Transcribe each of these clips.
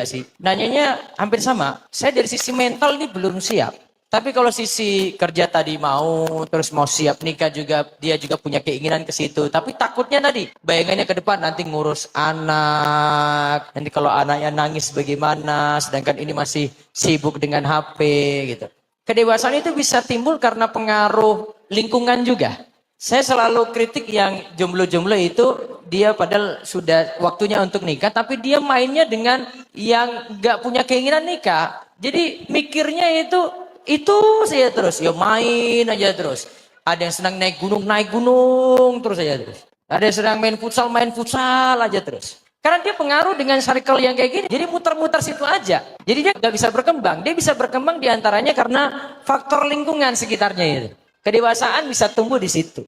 sih. Nanyanya hampir sama. Saya dari sisi mental ini belum siap. Tapi kalau sisi kerja tadi mau, terus mau siap nikah juga, dia juga punya keinginan ke situ. Tapi takutnya tadi, bayangannya ke depan nanti ngurus anak. Nanti kalau anaknya nangis bagaimana, sedangkan ini masih sibuk dengan HP gitu. Kedewasaan itu bisa timbul karena pengaruh lingkungan juga. Saya selalu kritik yang jomblo-jomblo itu dia padahal sudah waktunya untuk nikah, tapi dia mainnya dengan yang nggak punya keinginan nikah. Jadi mikirnya itu saja terus, ya main aja terus. Ada yang senang naik gunung terus aja terus. Ada yang sedang main futsal aja terus. Karena dia pengaruh dengan circle yang kayak gini, jadi muter-muter situ aja. Jadi dia nggak bisa berkembang. Dia bisa berkembang diantaranya karena faktor lingkungan sekitarnya itu. Kedewasaan bisa tumbuh di situ.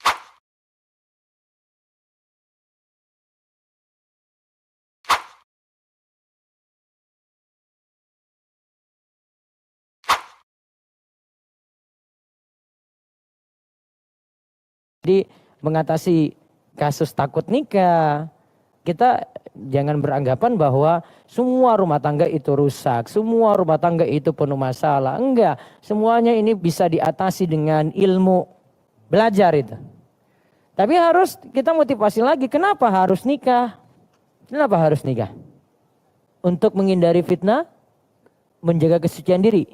Jadi mengatasi kasus takut nikah, kita jangan beranggapan bahwa semua rumah tangga itu rusak, semua rumah tangga itu penuh masalah. Enggak, semuanya ini bisa diatasi dengan ilmu belajar itu. Tapi harus kita motivasi lagi, kenapa harus nikah? Kenapa harus nikah? Untuk menghindari fitnah, menjaga kesucian diri.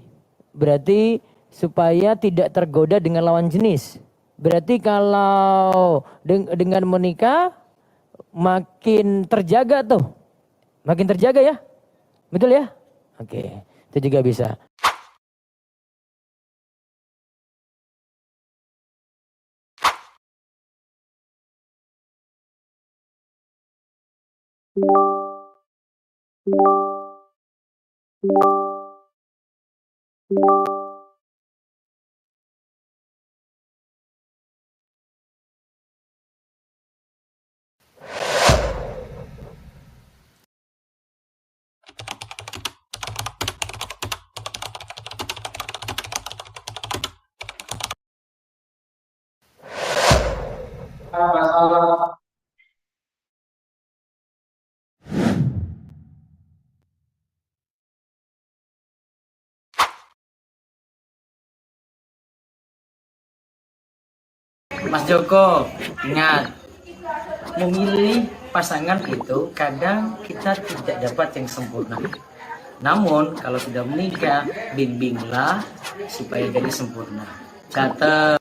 Berarti supaya tidak tergoda dengan lawan jenis. Berarti kalau dengan menikah makin terjaga tuh. Makin terjaga ya. Betul ya? Oke, itu juga bisa. Mas Joko, ingat, memilih pasangan itu kadang kita tidak dapat yang sempurna. Namun kalau sudah menikah, bimbinglah supaya jadi sempurna. Catat.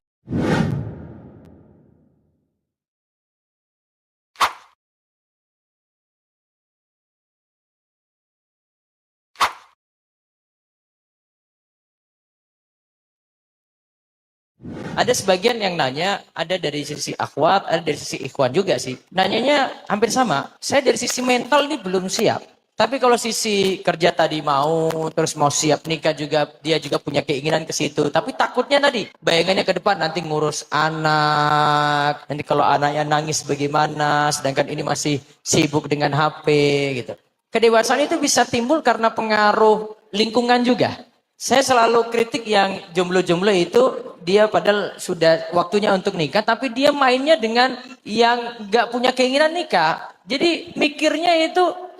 Ada sebagian yang nanya, ada dari sisi akhwat, ada dari sisi ikhwan juga sih. Nanyanya hampir sama. Saya dari sisi mental ini belum siap. Tapi kalau sisi kerja tadi mau, terus mau siap nikah juga, dia juga punya keinginan ke situ. Tapi takutnya tadi, bayangannya ke depan nanti ngurus anak. Nanti kalau anaknya nangis bagaimana, sedangkan ini masih sibuk dengan HP gitu. Kedewasaan itu bisa timbul karena pengaruh lingkungan juga. Saya selalu kritik yang jomblo-jomblo itu dia padahal sudah waktunya untuk nikah, tapi dia mainnya dengan yang nggak punya keinginan nikah. Jadi mikirnya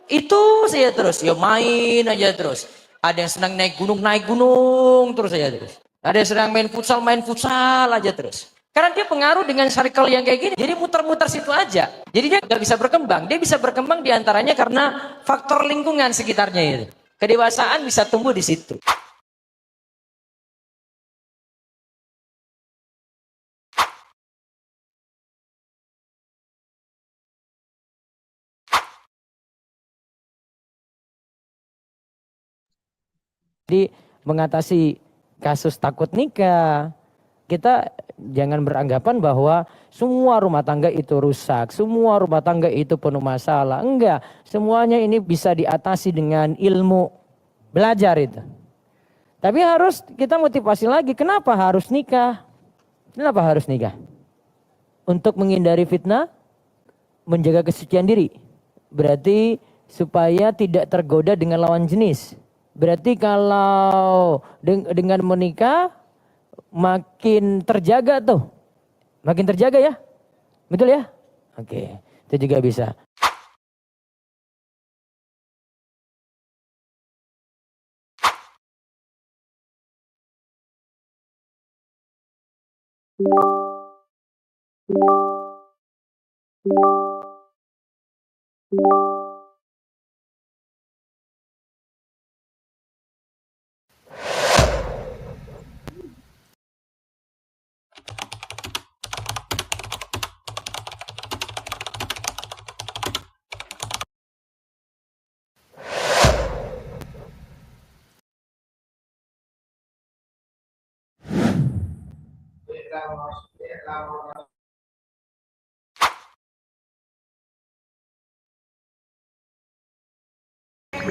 itu saja terus, ya main aja terus. Ada yang senang naik gunung terus aja terus. Ada yang sedang main futsal aja terus. Karena dia pengaruh dengan circle yang kayak gini, jadi muter-muter situ aja. Jadi dia nggak bisa berkembang. Dia bisa berkembang diantaranya karena faktor lingkungan sekitarnya itu. Kedewasaan bisa tumbuh di situ. Jadi mengatasi kasus takut nikah, kita jangan beranggapan bahwa semua rumah tangga itu rusak, semua rumah tangga itu penuh masalah. Enggak, semuanya ini bisa diatasi dengan ilmu belajar itu. Tapi harus kita motivasi lagi, kenapa harus nikah? Kenapa harus nikah? Untuk menghindari fitnah, menjaga kesucian diri. Berarti supaya tidak tergoda dengan lawan jenis. Berarti kalau dengan menikah makin terjaga tuh. Makin terjaga ya. Betul ya? Oke, itu juga bisa.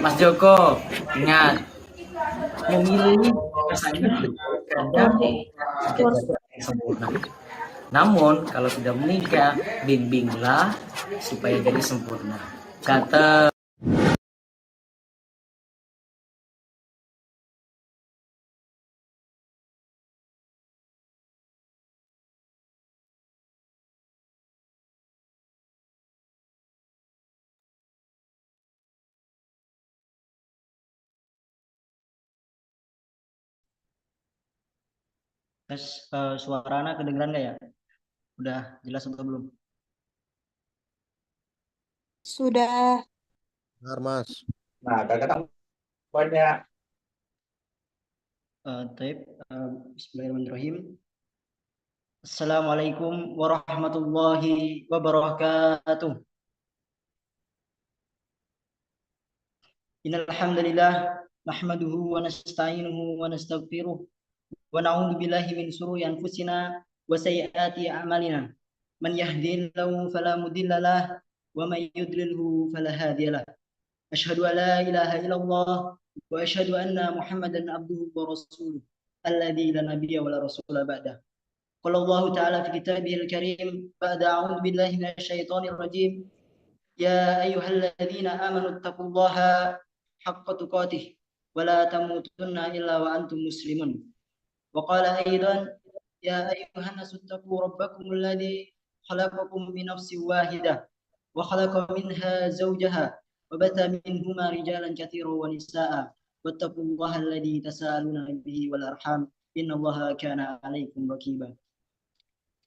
Mas Joko, ingat memilih kesannya kadang yang sempurna. Namun kalau sudah menikah, bimbinglah supaya jadi sempurna. Kata Tes suara anak kedengeran nggak ya? Udah jelas atau belum? Sudah. Benar, Mas. nah, kadang-kadang banyak. Taib. Bismillahirrahmanirrahim. Assalamualaikum warahmatullahi wabarakatuh. Innal hamdalillah nahmaduhu wa nasta'inuhu wa nastaghfiruh wa na'udzu billahi min shururi anfusina wa sayyiati a'malina. Man yahdihillahu fala mudilla lahu wa man yudlilhu fala hadiya lahu. Asyhadu an la ilaha illallah wa asyhadu anna Muhammadan abduhu wa rasuluh alladzi la nabiyya wa la rasula ba'da. Qala Allah ta'ala fi kitabihil karim ba'da a'udzu billahi minasy syaithanir rajim. Ya ayyuhalladzina amanu taqullaha haqqa tuqatih wa la tamutunna illa wa antum muslimun. Wa qala aidan ya ayyuhan nasu taqu rabbakumul ladzi khalaqakum min nafsin wahidah wa khalaqa minha zawjaha wa batha minhuma rijalan katsiran wa nisaa'a wattaqullaha alladzi tasaaluna bihi wal arham innallaha kana 'alaikum raqiba.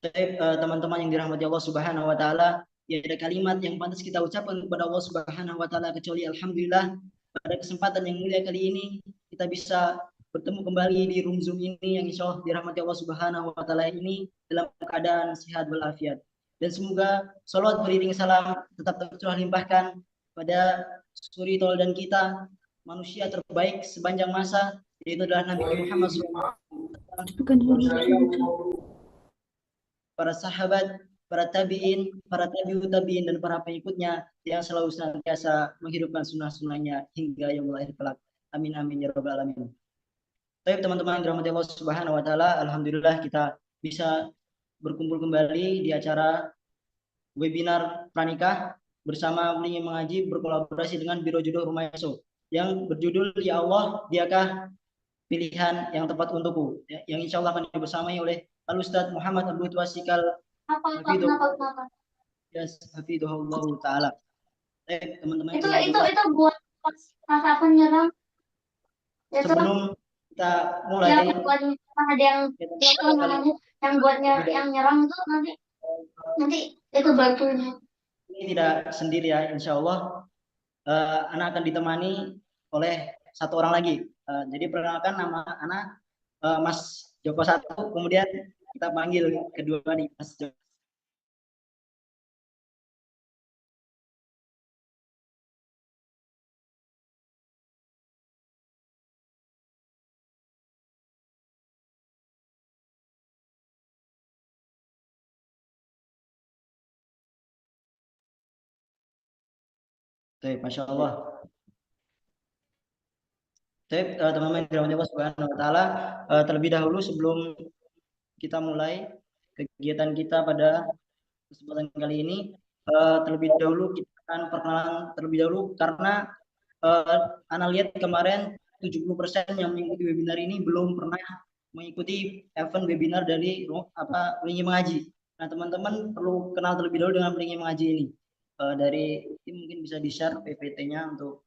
Teman-teman yang dirahmati Allah Subhanahu wa taala, ya ada kalimat yang pantas kita ucapkan kepada Allah Subhanahu wa taala kecuali alhamdulillah. Pada kesempatan yang mulia kali ini kita bisa bertemu kembali di room Zoom ini yang insya Allah dirahmati Allah Subhanahu wa taala ini dalam keadaan sehat walafiat. Dan semoga salawat beriring salam tetap tercurah limpahkan pada suri dan kita manusia terbaik sepanjang masa, yaitu adalah Nabi Muhammad SAW, para sahabat, para tabiin, para tabiut tabiin, dan para pengikutnya yang selalu senantiasa menghidupkan sunnah-sunnahnya hingga yaumul akhir kelak. Amin amin ya rabbal alamin. Baik teman-teman yang dirahmati Allah Subhanahu wa taala, alhamdulillah kita bisa berkumpul kembali di acara webinar pranikah bersama Beringin Mengaji berkolaborasi dengan Biro Jodoh Rumah Eso yang berjudul Ya Allah, Diakah Pilihan yang Tepat Untukku, yang insya Allah akan dibersamai oleh Al-Ustadz Muhammad Abdul Wasikal Hafidhullah Ta'ala. Teman-teman Itu buat pas aku nyerang. Sebelum kita mulai, ada yang buatnya yang nyerang itu nanti itu batunya. Ini tidak sendiri ya, insya Allah. Anak akan ditemani oleh satu orang lagi. Jadi perkenalkan nama anak Mas Joko satu, kemudian kita panggil kedua nih Mas Joko. Baik, Masya Allah. Baik, teman-teman yang dirahmati Allah Subhanahu wa taala, terlebih dahulu sebelum kita mulai kegiatan kita pada kesempatan kali ini, terlebih dahulu kita akan perkenalan terlebih dahulu karena Ana lihat kemarin 70% yang mengikuti webinar ini belum pernah mengikuti event webinar dari Beringin Mengaji. Nah, teman-teman perlu kenal terlebih dahulu dengan Beringin Mengaji ini. Dari tim mungkin bisa di-share PPT-nya untuk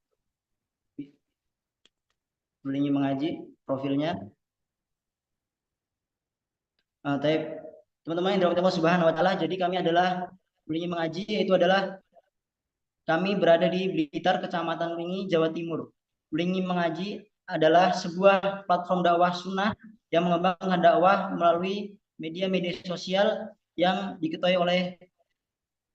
Beringin Mengaji profilnya. Taib. Teman-teman yang dirahmati Allah Subhanahu wa taala, jadi kami adalah Beringin Mengaji, yaitu adalah kami berada di Blitar, Kecamatan Beringin, Jawa Timur. Beringin Mengaji adalah sebuah platform dakwah sunnah yang mengembangkan dakwah melalui media-media sosial yang diketuai oleh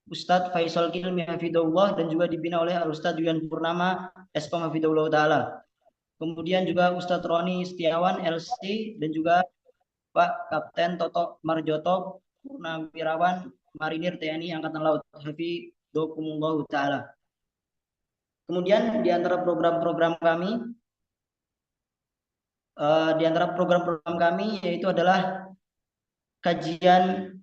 Ustadz Faisal Kilmi Hafidullah dan juga dibina oleh Ustadz Yuyan Purnama SPM Hafidullah Ta'ala. Kemudian juga Ustadz Roni Setiawan LC dan juga Pak Kapten Toto Marjoto Purnawirawan Marinir TNI Angkatan Laut Hafidhullah Ta'ala. Kemudian di antara program-program kami yaitu adalah kajian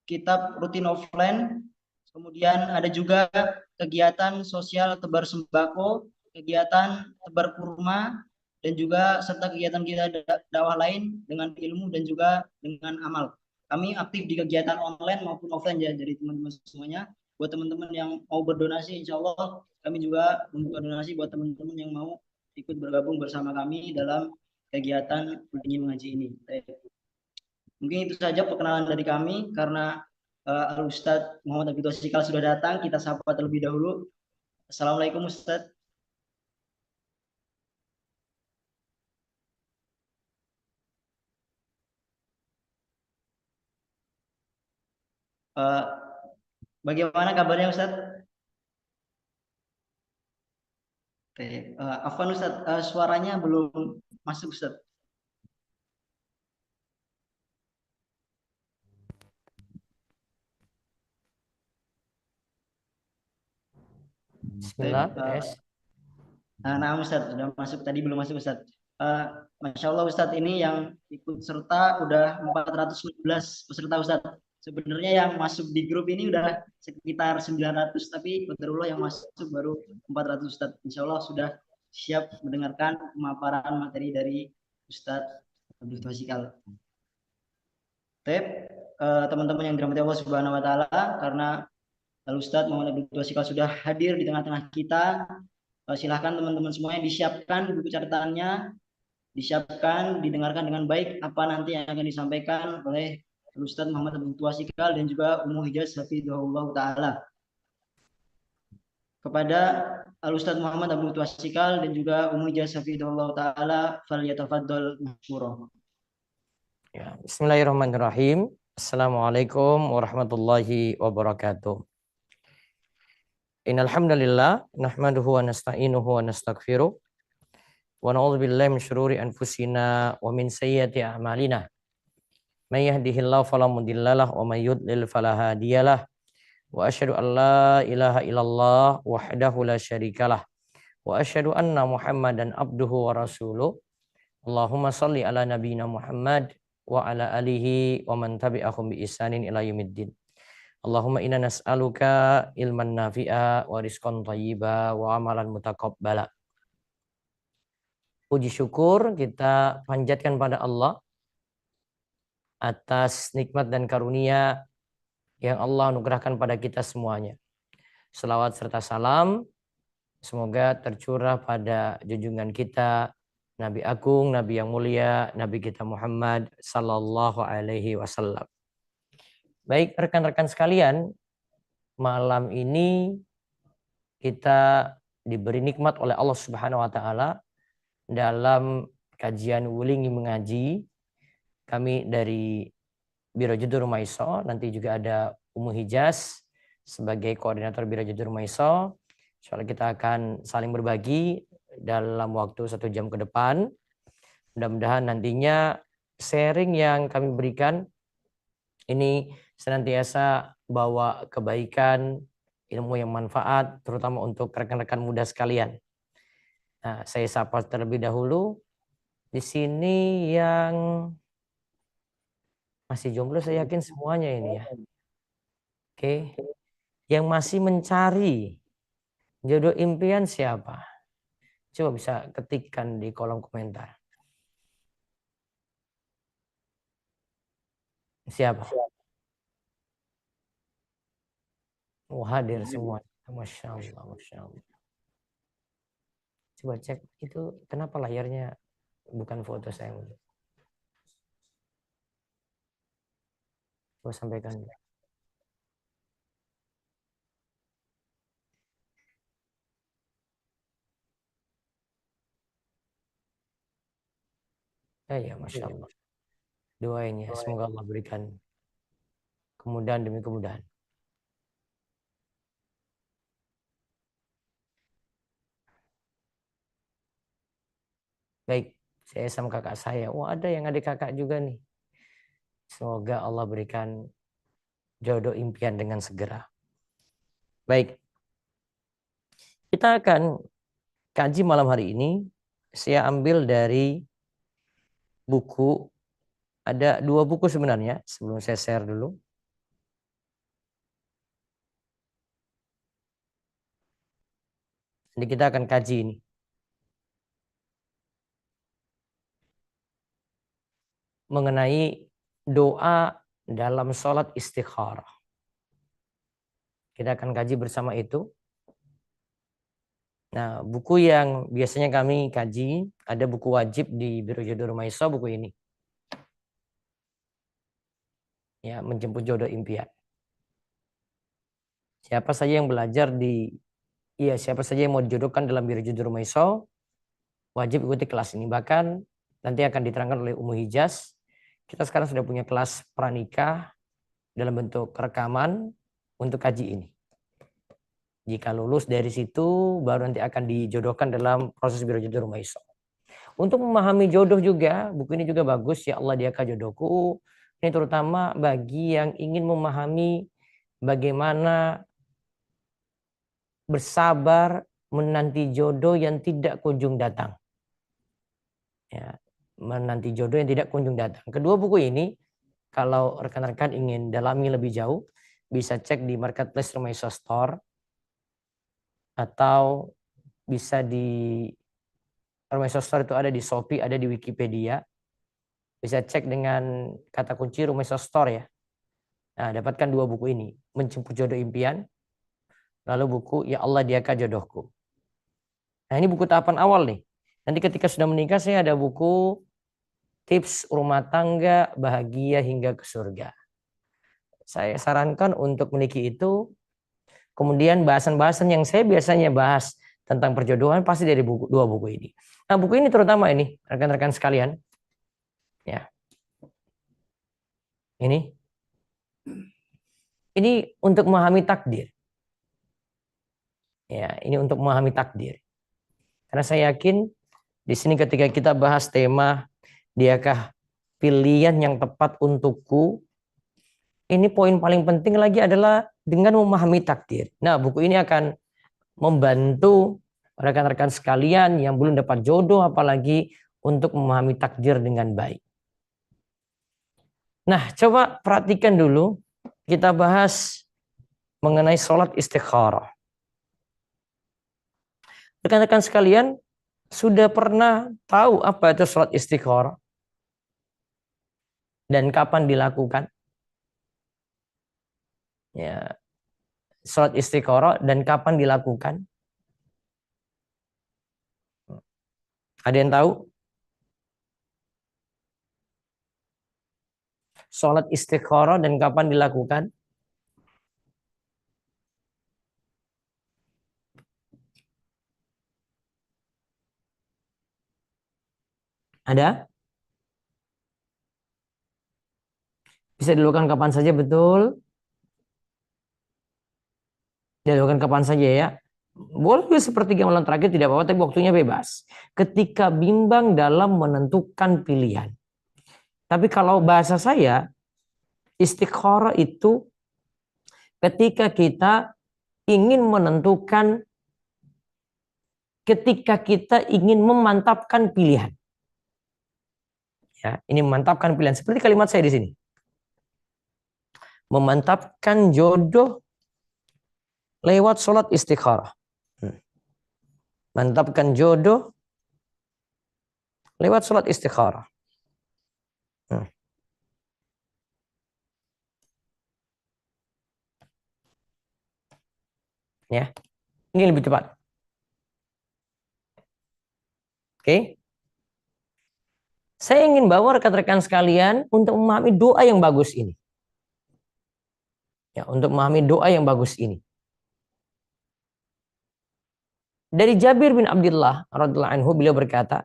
kitab rutin offline. Kemudian ada juga kegiatan sosial tebar sembako, kegiatan tebar kurma, dan juga serta kegiatan kita dakwah lain dengan ilmu dan juga dengan amal. Kami aktif di kegiatan online maupun offline ya, jadi teman-teman semuanya. Buat teman-teman yang mau berdonasi, insya Allah kami juga membuka donasi buat teman-teman yang mau ikut bergabung bersama kami dalam kegiatan Beringin Mengaji ini. Mungkin itu saja perkenalan dari kami, karena Al-Ustadz Muhammad Abdul Sikal sudah datang, kita sapa terlebih dahulu. Assalamualaikum Ustadz. Uh, bagaimana kabarnya Ustadz? Afwan Ustadz, suaranya belum masuk Ustadz. Bismillah, Nah Ustadz, sudah masuk, tadi belum masuk Ustadz. Masya Allah Ustadz, ini yang ikut serta udah 415 peserta Ustadz. Sebenarnya yang masuk di grup ini udah sekitar 900, tapi qadarullah yang masuk baru 400 Ustadz. Insya Allah sudah siap mendengarkan pemaparan materi dari Ustadz Abdul Twasikal. Teman-teman yang dirahmati Allah Subhanahu wa taala, karena Al-Ustadz Muhammad Abdul Twasikal sudah hadir di tengah-tengah kita, silahkan teman-teman semuanya disiapkan buku catatannya, disiapkan, didengarkan dengan baik apa nanti yang akan disampaikan oleh Ustadz Muhammad Abdul Twasikal dan juga Ummu Hijaz Hafidhullah Ta'ala. Kepada Al-Ustadz Muhammad Abdul Twasikal dan juga Ummu Hijaz Hafidhullah Ta'ala, falyatafaddal mashkura. Ya, bismillahirrahmanirrahim. Assalamualaikum warahmatullahi wabarakatuh. Innal hamdalillah nahmaduhu wa nasta'inuhu wa nastaghfiruh wa na'udzu billahi min syururi anfusina wa min sayyiati a'malina. May yahdihillahu fala mudhillalah wa may yudlil fala hadiyalah. Wa asyhadu an la ilaha illallah wahdahu la syarikalah. Wa asyhadu anna Muhammadan abduhu wa rasuluh. Allahumma shalli ala nabiyyina Muhammad wa ala alihi wa man tabi'ahum bi ihsanin ila yaumiddin. Allahumma inna nas'aluka ilman nafi'a wa rizqan thayyiba wa amalan mutaqabbala. Puji syukur kita panjatkan pada Allah atas nikmat dan karunia yang Allah anugerahkan pada kita semuanya. Selawat serta salam semoga tercurah pada junjungan kita Nabi Agung, Nabi yang mulia, Nabi kita Muhammad sallallahu alaihi wasallam. Baik rekan-rekan sekalian, malam ini kita diberi nikmat oleh Allah Subhanahu wa taala dalam kajian Wulingi Mengaji. Kami dari Biro Judur Maiso, nanti juga ada Ummu Hijaz sebagai koordinator Biro Judur Maiso. Soalnya kita akan saling berbagi dalam waktu 1 jam ke depan. Mudah-mudahan nantinya sharing yang kami berikan ini senantiasa bawa kebaikan, ilmu yang manfaat, terutama untuk rekan-rekan muda sekalian. Nah, saya sapa terlebih dahulu. Di sini yang masih jomblo saya yakin semuanya ini ya. Oke. Yang masih mencari jodoh impian siapa? Coba bisa ketikkan di kolom komentar. Siapa? Oh, hadir semua. Masya Allah, Masya Allah. Coba cek itu kenapa layarnya bukan foto saya. Coba sampaikan. Ya, Masya Allah. Doain ya, semoga Allah berikan kemudahan demi kemudahan. Baik, saya sama kakak saya. Oh, ada yang adik kakak juga nih. Semoga Allah berikan jodoh impian dengan segera. Baik, kita akan kaji malam hari ini. Saya ambil dari buku. Ada 2 buku sebenarnya. Sebelum saya share dulu. Jadi kita akan kaji ini. Mengenai doa dalam sholat istikharah. Kita akan kaji bersama itu. Nah, buku yang biasanya kami kaji, ada buku wajib di Biro Jodoh Rumaiso, buku ini. Ya, menjemput jodoh impian. Siapa saja yang belajar siapa saja yang mau dijodohkan dalam Biro Jodoh Rumaiso, wajib ikuti kelas ini. Bahkan nanti akan diterangkan oleh Umu Hijaz. Kita sekarang sudah punya kelas pranikah dalam bentuk rekaman untuk kaji ini. Jika lulus dari situ, baru nanti akan dijodohkan dalam proses Biro Jodoh Rumaiso. Untuk memahami jodoh juga, buku ini juga bagus, Ya Allah Diaka Jodohku. Ini terutama bagi yang ingin memahami bagaimana bersabar menanti jodoh yang tidak kunjung datang. Ya, menanti jodoh yang tidak kunjung datang. Kedua buku ini, kalau rekan-rekan ingin dalami lebih jauh, bisa cek di Marketplace Rumaiso Store, atau bisa di Rumaiso Store itu ada di Shopee, ada di Wikipedia. Bisa cek dengan kata kunci Rumaiso Store ya. Nah, dapatkan 2 buku ini. Menjemput Jodoh Impian. Lalu buku Ya Allah Diaka Jodohku. Nah, ini buku tahapan awal nih. Nanti ketika sudah menikah saya ada buku Tips Rumah Tangga Bahagia Hingga ke Surga. Saya sarankan untuk memiliki itu. Kemudian bahasan-bahasan yang saya biasanya bahas tentang perjodohan pasti dari 2 buku ini. Nah, buku ini terutama ini, rekan-rekan sekalian. Ya. Ini untuk memahami takdir. Ya, ini untuk memahami takdir. Karena saya yakin di sini ketika kita bahas tema diakah pilihan yang tepat untukku, ini poin paling penting lagi adalah dengan memahami takdir. Nah, buku ini akan membantu rekan-rekan sekalian yang belum dapat jodoh, apalagi untuk memahami takdir dengan baik. Nah, coba perhatikan dulu, kita bahas mengenai sholat istikharah. Rekan-rekan sekalian, sudah pernah tahu apa itu sholat istikharah? Dan kapan dilakukan? Ya, sholat istikharah dan kapan dilakukan? Ada yang tahu? Sholat istikharah dan kapan dilakukan? Ada? Bisa dilakukan kapan saja, betul? Dilakukan kapan saja ya. Boleh seperti malam terakhir tidak apa-apa, tapi waktunya bebas. Ketika bimbang dalam menentukan pilihan. Tapi kalau bahasa saya, istikharah itu ketika kita ingin menentukan, ketika kita ingin memantapkan pilihan. Ya, ini memantapkan pilihan. Seperti kalimat saya di sini. Memantapkan jodoh lewat sholat istikharah. Mantapkan jodoh lewat sholat istikharah. Ya, ini lebih tepat. Oke. Saya ingin bawa rekan-rekan sekalian untuk memahami doa yang bagus ini. Ya, untuk memahami doa yang bagus ini. Dari Jabir bin Abdullah radhiyallahu anhu, beliau berkata,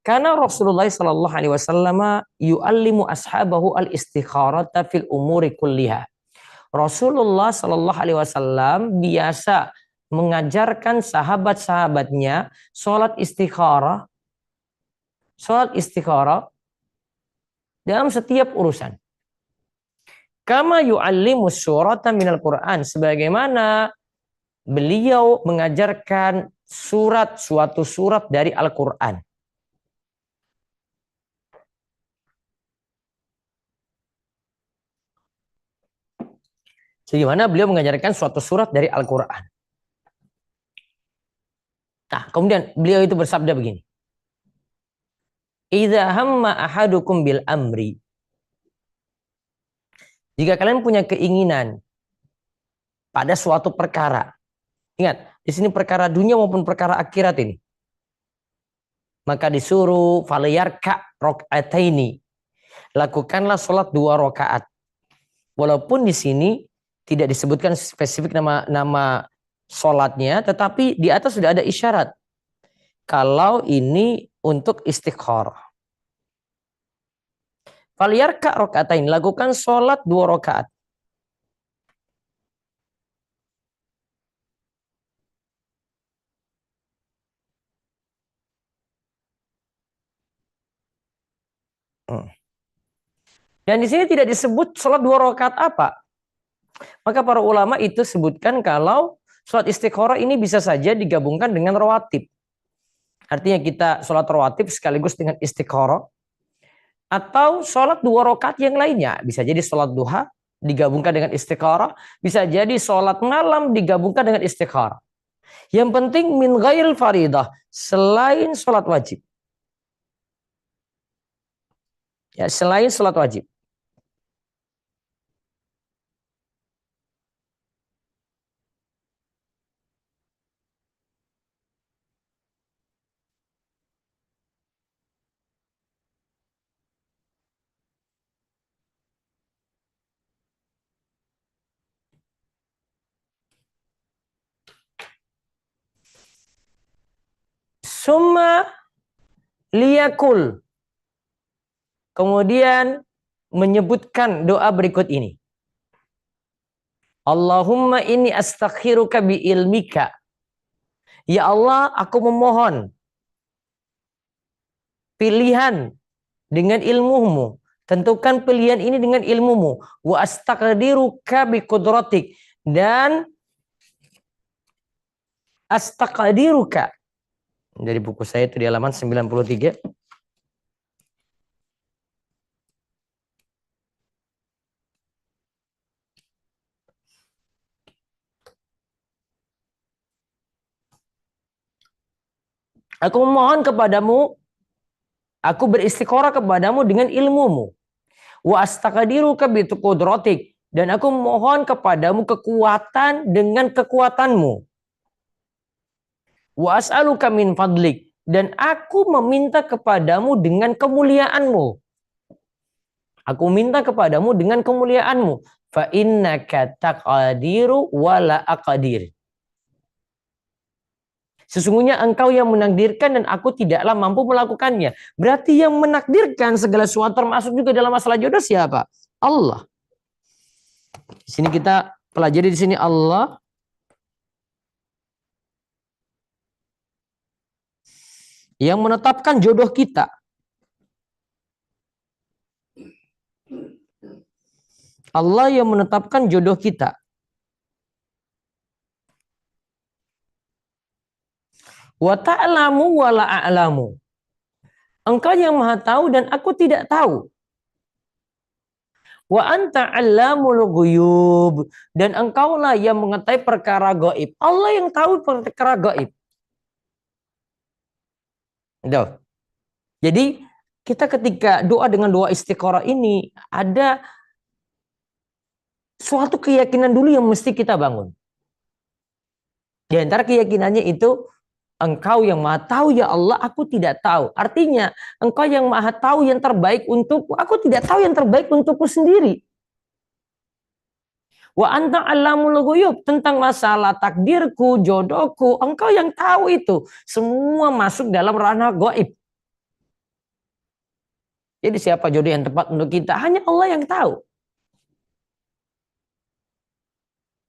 karena Rasulullah sallallahu alaihi wasallam yu'allimu ashabahu al-istikharata fil umuri kulliha. Rasulullah sallallahu alaihi wasallam biasa mengajarkan sahabat-sahabatnya salat istikharah dalam setiap urusan. Kama yu'allimu surata minal Qur'an, sebagaimana beliau mengajarkan suatu surat dari Al-Qur'an. Sebagaimana beliau mengajarkan suatu surat dari Al-Qur'an. Nah, kemudian beliau itu bersabda begini. Idza hamma ahadukum bil amri. Jika kalian punya keinginan pada suatu perkara. Ingat, di sini perkara dunia maupun perkara akhirat ini. Maka disuruh falyarka rakaataini. Lakukanlah salat 2 rakaat. Walaupun di sini tidak disebutkan spesifik nama salatnya, tetapi di atas sudah ada isyarat. Kalau ini untuk istikharah. Falyarka rakaatain, lakukan salat 2 rakaat. Dan di sini tidak disebut salat 2 rakaat apa. Maka para ulama itu sebutkan kalau salat istikharah ini bisa saja digabungkan dengan rawatib. Artinya kita salat rawatib sekaligus dengan istikharah. Atau salat 2 rakaat yang lainnya. Bisa jadi salat duha digabungkan dengan istikharah. Bisa jadi salat malam digabungkan dengan istikharah. Yang penting min ghairil faridah, selain salat wajib. Ya, selain salat wajib. Summa liyakul. Kemudian menyebutkan doa berikut ini. Allahumma inni astakhiruka bi ilmika. Ya Allah, aku memohon pilihan dengan ilmumu. Tentukan pilihan ini dengan ilmumu. Wa astaqdiruka bi qudratik. Dan astaqdiruka. Dari buku saya itu di halaman 93. Aku memohon kepadamu, aku beristikharah kepadamu dengan ilmumu. Wa astaqdiruka bi qudratik. Dan aku mohon kepadamu kekuatan dengan kekuatanmu. Wa as'aluka min fadlik, dan aku meminta kepadamu dengan kemuliaanmu. Aku minta kepadamu dengan kemuliaanmu. Fa innaka taqdiru wa la aqdir. Sesungguhnya engkau yang menakdirkan dan aku tidaklah mampu melakukannya. Berarti yang menakdirkan segala sesuatu termasuk juga dalam masalah jodoh siapa? Allah. Di sini kita pelajari di sini Allah yang menetapkan jodoh kita. Allah yang menetapkan jodoh kita. Wa ta'lamu wa la a'lamu. Engkau yang maha tahu dan aku tidak tahu. Wa anta 'allamul ghuyub, dan engkaulah yang mengetahui perkara gaib. Allah yang tahu perkara gaib. Jadi kita ketika doa dengan doa istikharah ini ada suatu keyakinan dulu yang mesti kita bangun. Di antara keyakinannya itu engkau yang maha tahu ya Allah, aku tidak tahu. Artinya engkau yang maha tahu yang terbaik untukku, aku tidak tahu yang terbaik untukku sendiri. Wa anta alamul ghuyub, tentang masalah takdirku, jodohku, engkau yang tahu itu. Semua masuk dalam ranah gaib. Jadi siapa jodoh yang tepat untuk kita? Hanya Allah yang tahu.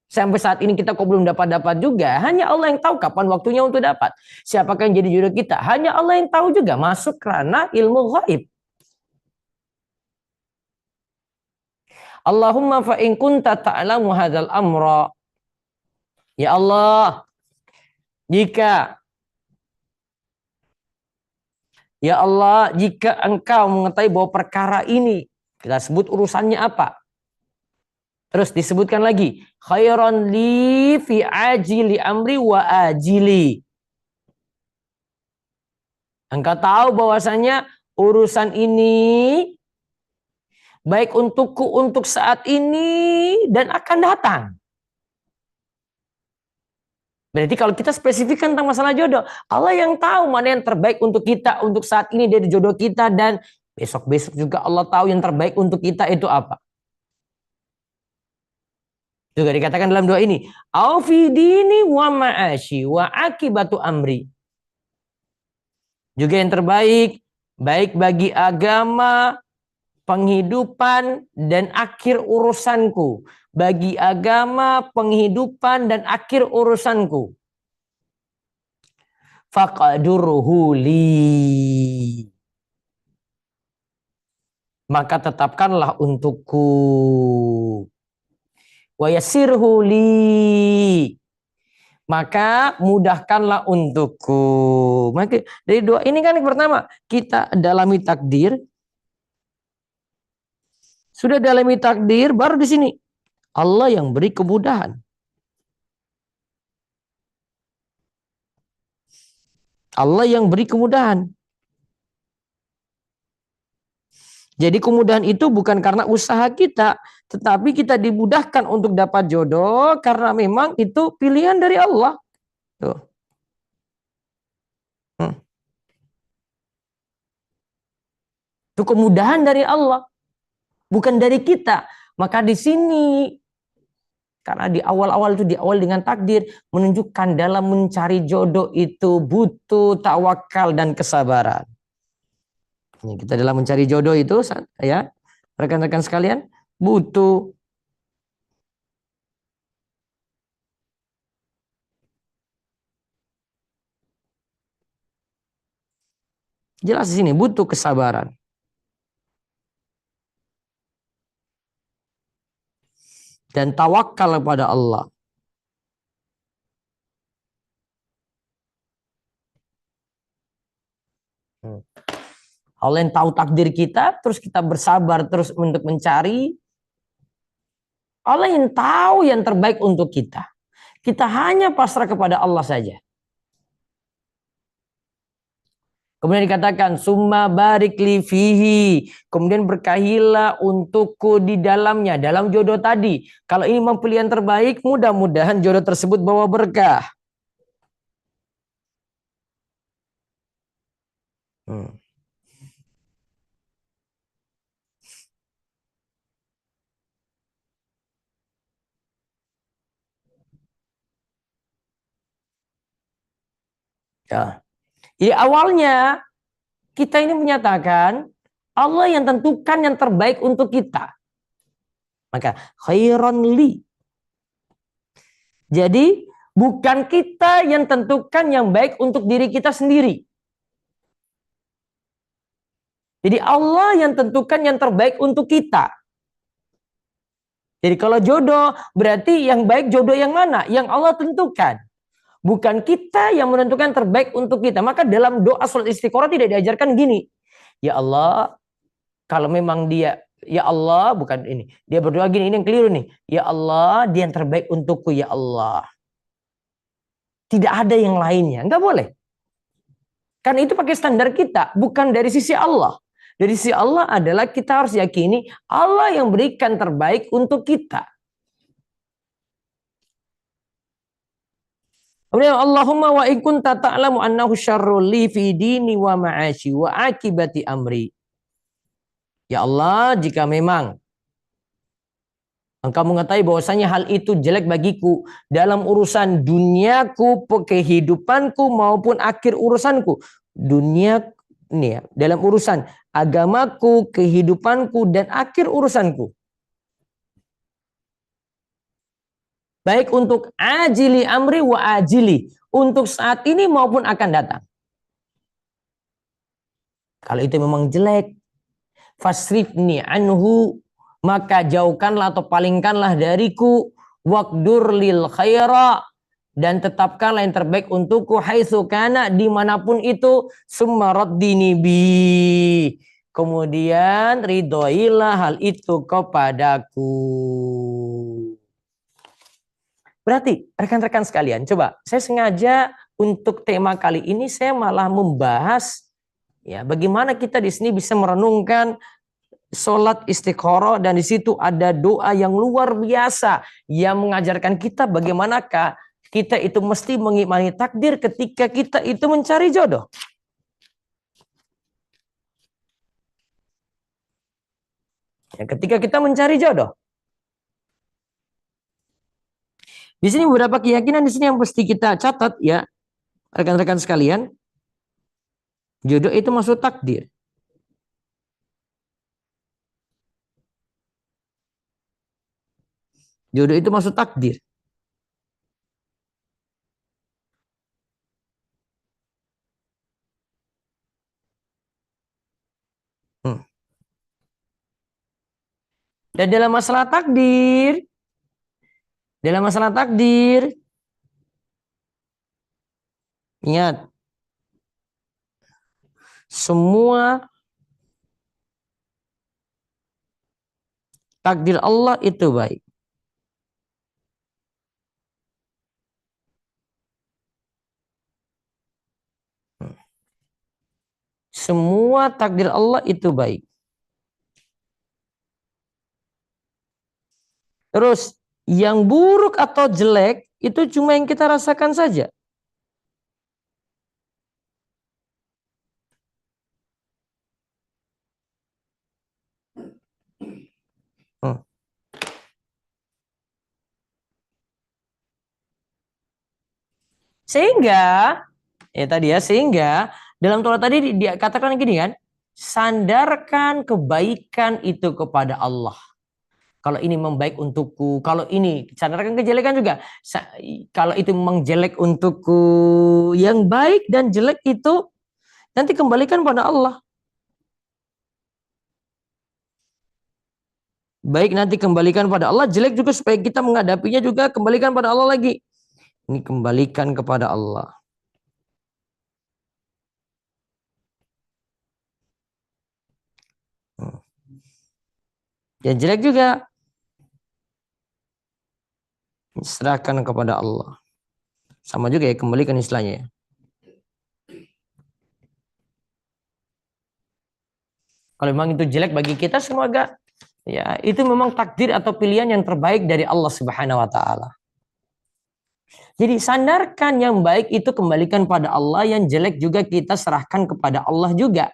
Sampai saat ini kita kok belum dapat juga. Hanya Allah yang tahu kapan waktunya untuk dapat. Siapakah yang jadi jodoh kita? Hanya Allah yang tahu juga. Masuk ranah ilmu gaib. Allahumma fa in kunta ta'lamu hadzal amra. Ya Allah, jika engkau mengetahui bahwa perkara ini, kita sebut urusannya apa? Terus disebutkan lagi, khairan li fi ajili amri wa ajili. Engkau tahu bahwasanya urusan ini baik untukku untuk saat ini dan akan datang. Berarti kalau kita spesifikkan tentang masalah jodoh, Allah yang tahu mana yang terbaik untuk kita, untuk saat ini dari jodoh kita, dan besok-besok juga Allah tahu yang terbaik untuk kita itu apa. Juga dikatakan dalam doa ini, au fi dini wa ma'ashi wa akibatu amri. Juga yang terbaik, baik bagi agama, penghidupan, dan akhir urusanku. Bagi agama, penghidupan, dan akhir urusanku. Faqadurhu li. Maka tetapkanlah untukku. Wa yassirhu li. Maka mudahkanlah untukku. Maka dari doa ini kan yang pertama, kita dalami takdir. Sudah dalami takdir, baru di sini Allah yang beri kemudahan. Allah yang beri kemudahan. Jadi kemudahan itu bukan karena usaha kita, tetapi kita dimudahkan untuk dapat jodoh karena memang itu pilihan dari Allah. Tuh. Itu kemudahan dari Allah, bukan dari kita. Maka di sini, karena di awal-awal itu diawali dengan takdir, menunjukkan dalam mencari jodoh itu butuh tawakal dan kesabaran. Ini kita dalam mencari jodoh itu, ya, rekan-rekan sekalian, butuh jelas di sini butuh kesabaran. Dan tawakal kepada Allah. Allah yang tahu takdir kita, terus kita bersabar terus untuk mencari. Allah yang tahu yang terbaik untuk kita. Kita hanya pasrah kepada Allah saja. Kemudian dikatakan, summa barik li fihi. Kemudian berkahilah untukku di dalamnya, dalam jodoh tadi. Kalau ini memang pilihan terbaik, mudah-mudahan jodoh tersebut bawa berkah. Ya. Jadi awalnya kita ini menyatakan Allah yang tentukan yang terbaik untuk kita. Maka khairan li. Jadi bukan kita yang tentukan yang baik untuk diri kita sendiri. Jadi Allah yang tentukan yang terbaik untuk kita. Jadi kalau jodoh berarti yang baik jodoh yang mana? Yang Allah tentukan. Bukan kita yang menentukan terbaik untuk kita. Maka dalam doa salat istiqoroh tidak diajarkan gini. Ya Allah, kalau memang dia, ya Allah, bukan ini. Dia berdoa gini, ini yang keliru nih. Ya Allah, dia yang terbaik untukku, ya Allah. Tidak ada yang lainnya. Enggak boleh. Karena itu pakai standar kita, bukan dari sisi Allah. Dari sisi Allah adalah kita harus yakini Allah yang berikan terbaik untuk kita. Kemudian Allahumma wa in kunta ta'lamu annahu syarrul li fi dini wa ma'ashi wa akibati amri. Ya Allah, jika memang Engkau mengetahui bahwasanya hal itu jelek bagiku dalam urusan duniaku, kehidupanku maupun akhir urusanku. Dunia ini ya, dalam urusan agamaku, kehidupanku dan akhir urusanku. Baik untuk ajili amri wa ajili, untuk saat ini maupun akan datang. Kalau itu memang jelek, fasrifni anhu, maka jauhkanlah atau palingkanlah dariku, waqdur lil khaira, dan tetapkanlah yang terbaik untukku, haitsu kana, dimanapun itu, summa raddini bi, kemudian ridhoilah hal itu kepadaku. Berarti rekan-rekan sekalian, coba saya sengaja untuk tema kali ini saya malah membahas ya bagaimana kita di sini bisa merenungkan sholat istikharah, dan di situ ada doa yang luar biasa yang mengajarkan kita bagaimanakah kita itu mesti mengimani takdir ketika kita itu mencari jodoh. Ya, ketika kita mencari jodoh. Di sini beberapa keyakinan di sini yang mesti kita catat ya, rekan-rekan sekalian. Jodoh itu masuk takdir. Jodoh itu masuk takdir. Dan dalam masalah takdir, ingat, semua takdir Allah itu baik. Semua takdir Allah itu baik. Terus yang buruk atau jelek itu cuma yang kita rasakan saja. Sehingga sehingga dalam Torah tadi dia katakan gini kan, sandarkan kebaikan itu kepada Allah. Kalau ini membaik untukku, kalau ini sandarkan kejelekan juga. Kalau itu memang jelek untukku, yang baik dan jelek itu nanti kembalikan pada Allah. Baik nanti kembalikan pada Allah, jelek juga supaya kita menghadapinya juga kembalikan pada Allah lagi. Ini kembalikan kepada Allah. Yang jelek juga serahkan kepada Allah. Sama juga ya, kembalikan istilahnya ya. Kalau memang itu jelek bagi kita, semoga ya itu memang takdir atau pilihan yang terbaik dari Allah Subhanahu wa taala. Jadi sandarkan yang baik itu kembalikan pada Allah, yang jelek juga kita serahkan kepada Allah juga.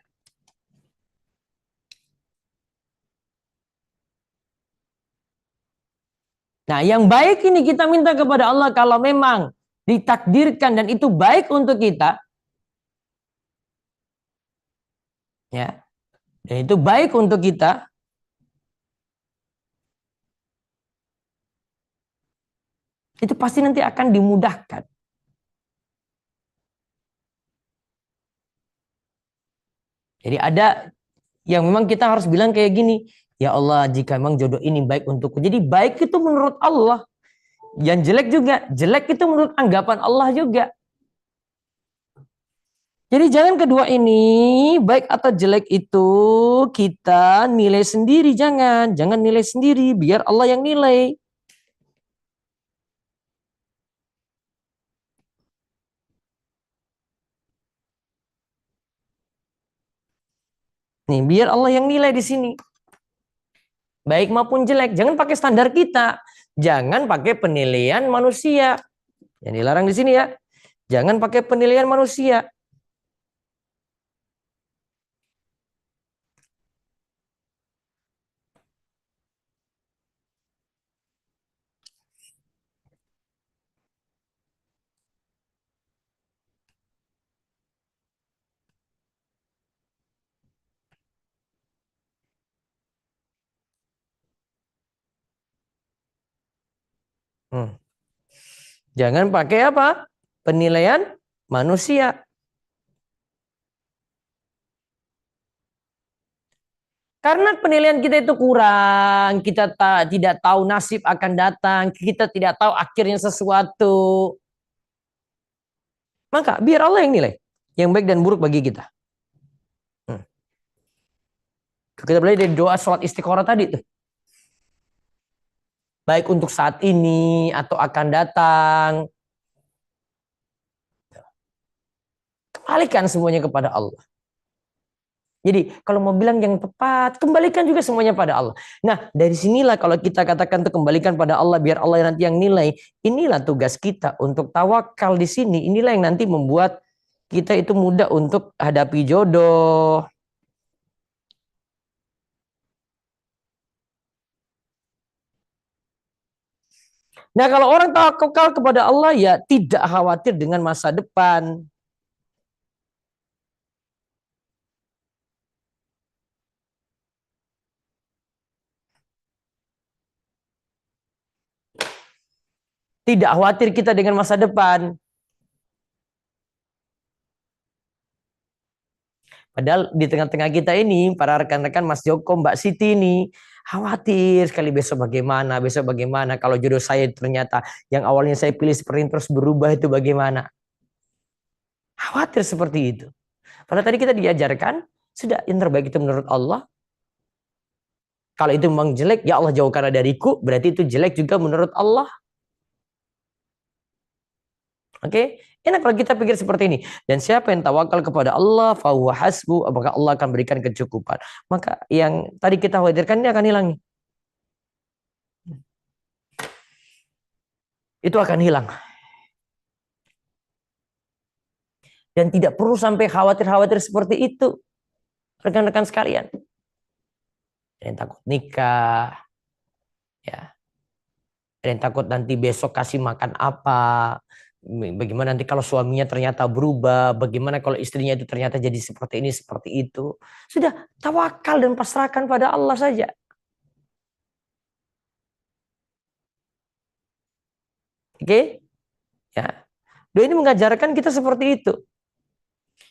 Nah, yang baik ini kita minta kepada Allah, kalau memang ditakdirkan dan itu baik untuk kita, ya, dan itu baik untuk kita, itu pasti nanti akan dimudahkan. Jadi ada yang memang kita harus bilang kayak gini, ya Allah, jika memang jodoh ini baik untukku. Jadi baik itu menurut Allah. Yang jelek juga, jelek itu menurut anggapan Allah juga. Jadi jangan kedua ini, baik atau jelek itu kita nilai sendiri, jangan nilai sendiri, biar Allah yang nilai. Nih, biar Allah yang nilai di sini. Baik maupun jelek, jangan pakai standar kita. Jangan pakai penilaian manusia. Yang dilarang di sini ya. Jangan pakai penilaian manusia. Jangan pakai apa? Penilaian manusia. Karena penilaian kita itu kurang, kita tidak tahu nasib akan datang, kita tidak tahu akhirnya sesuatu. Maka biar Allah yang nilai yang baik dan buruk bagi kita. Kita belajar dari doa sholat istiqoroh tadi tuh. Baik untuk saat ini atau akan datang. Kembalikan semuanya kepada Allah. Jadi kalau mau bilang yang tepat, kembalikan juga semuanya pada Allah. Nah, dari sinilah kalau kita katakan untuk kembalikan pada Allah, biar Allah nanti yang nilai. Inilah tugas kita untuk tawakal di sini. Inilah yang nanti membuat kita itu mudah untuk hadapi jodoh. Nah, kalau orang tawakal kepada Allah ya tidak khawatir dengan masa depan. Tidak khawatir kita dengan masa depan. Padahal di tengah-tengah kita ini, para rekan-rekan Mas Joko, Mbak Siti ini, khawatir sekali besok bagaimana, kalau jodoh saya ternyata yang awalnya saya pilih seperti ini terus berubah itu bagaimana. Khawatir seperti itu. Padahal tadi kita diajarkan, sudah yang terbaik itu menurut Allah. Kalau itu memang jelek, ya Allah jauhkanlah dariku, berarti itu jelek juga menurut Allah. Oke, enak kalau kita pikir seperti ini. Dan siapa yang tawakal kepada Allah, fahuwa hasbu, apakah Allah akan berikan kecukupan. Maka yang tadi kita khawatirkan ini akan hilang. Itu akan hilang. Dan tidak perlu sampai khawatir-khawatir seperti itu. Rekan-rekan sekalian. Yang takut nikah. Ya. Yang takut nanti besok kasih makan apa. Bagaimana nanti kalau suaminya ternyata berubah, bagaimana kalau istrinya itu ternyata jadi seperti ini, seperti itu. Sudah tawakal dan pasrahkan pada Allah saja. Oke? Ya. Doa ini mengajarkan kita seperti itu.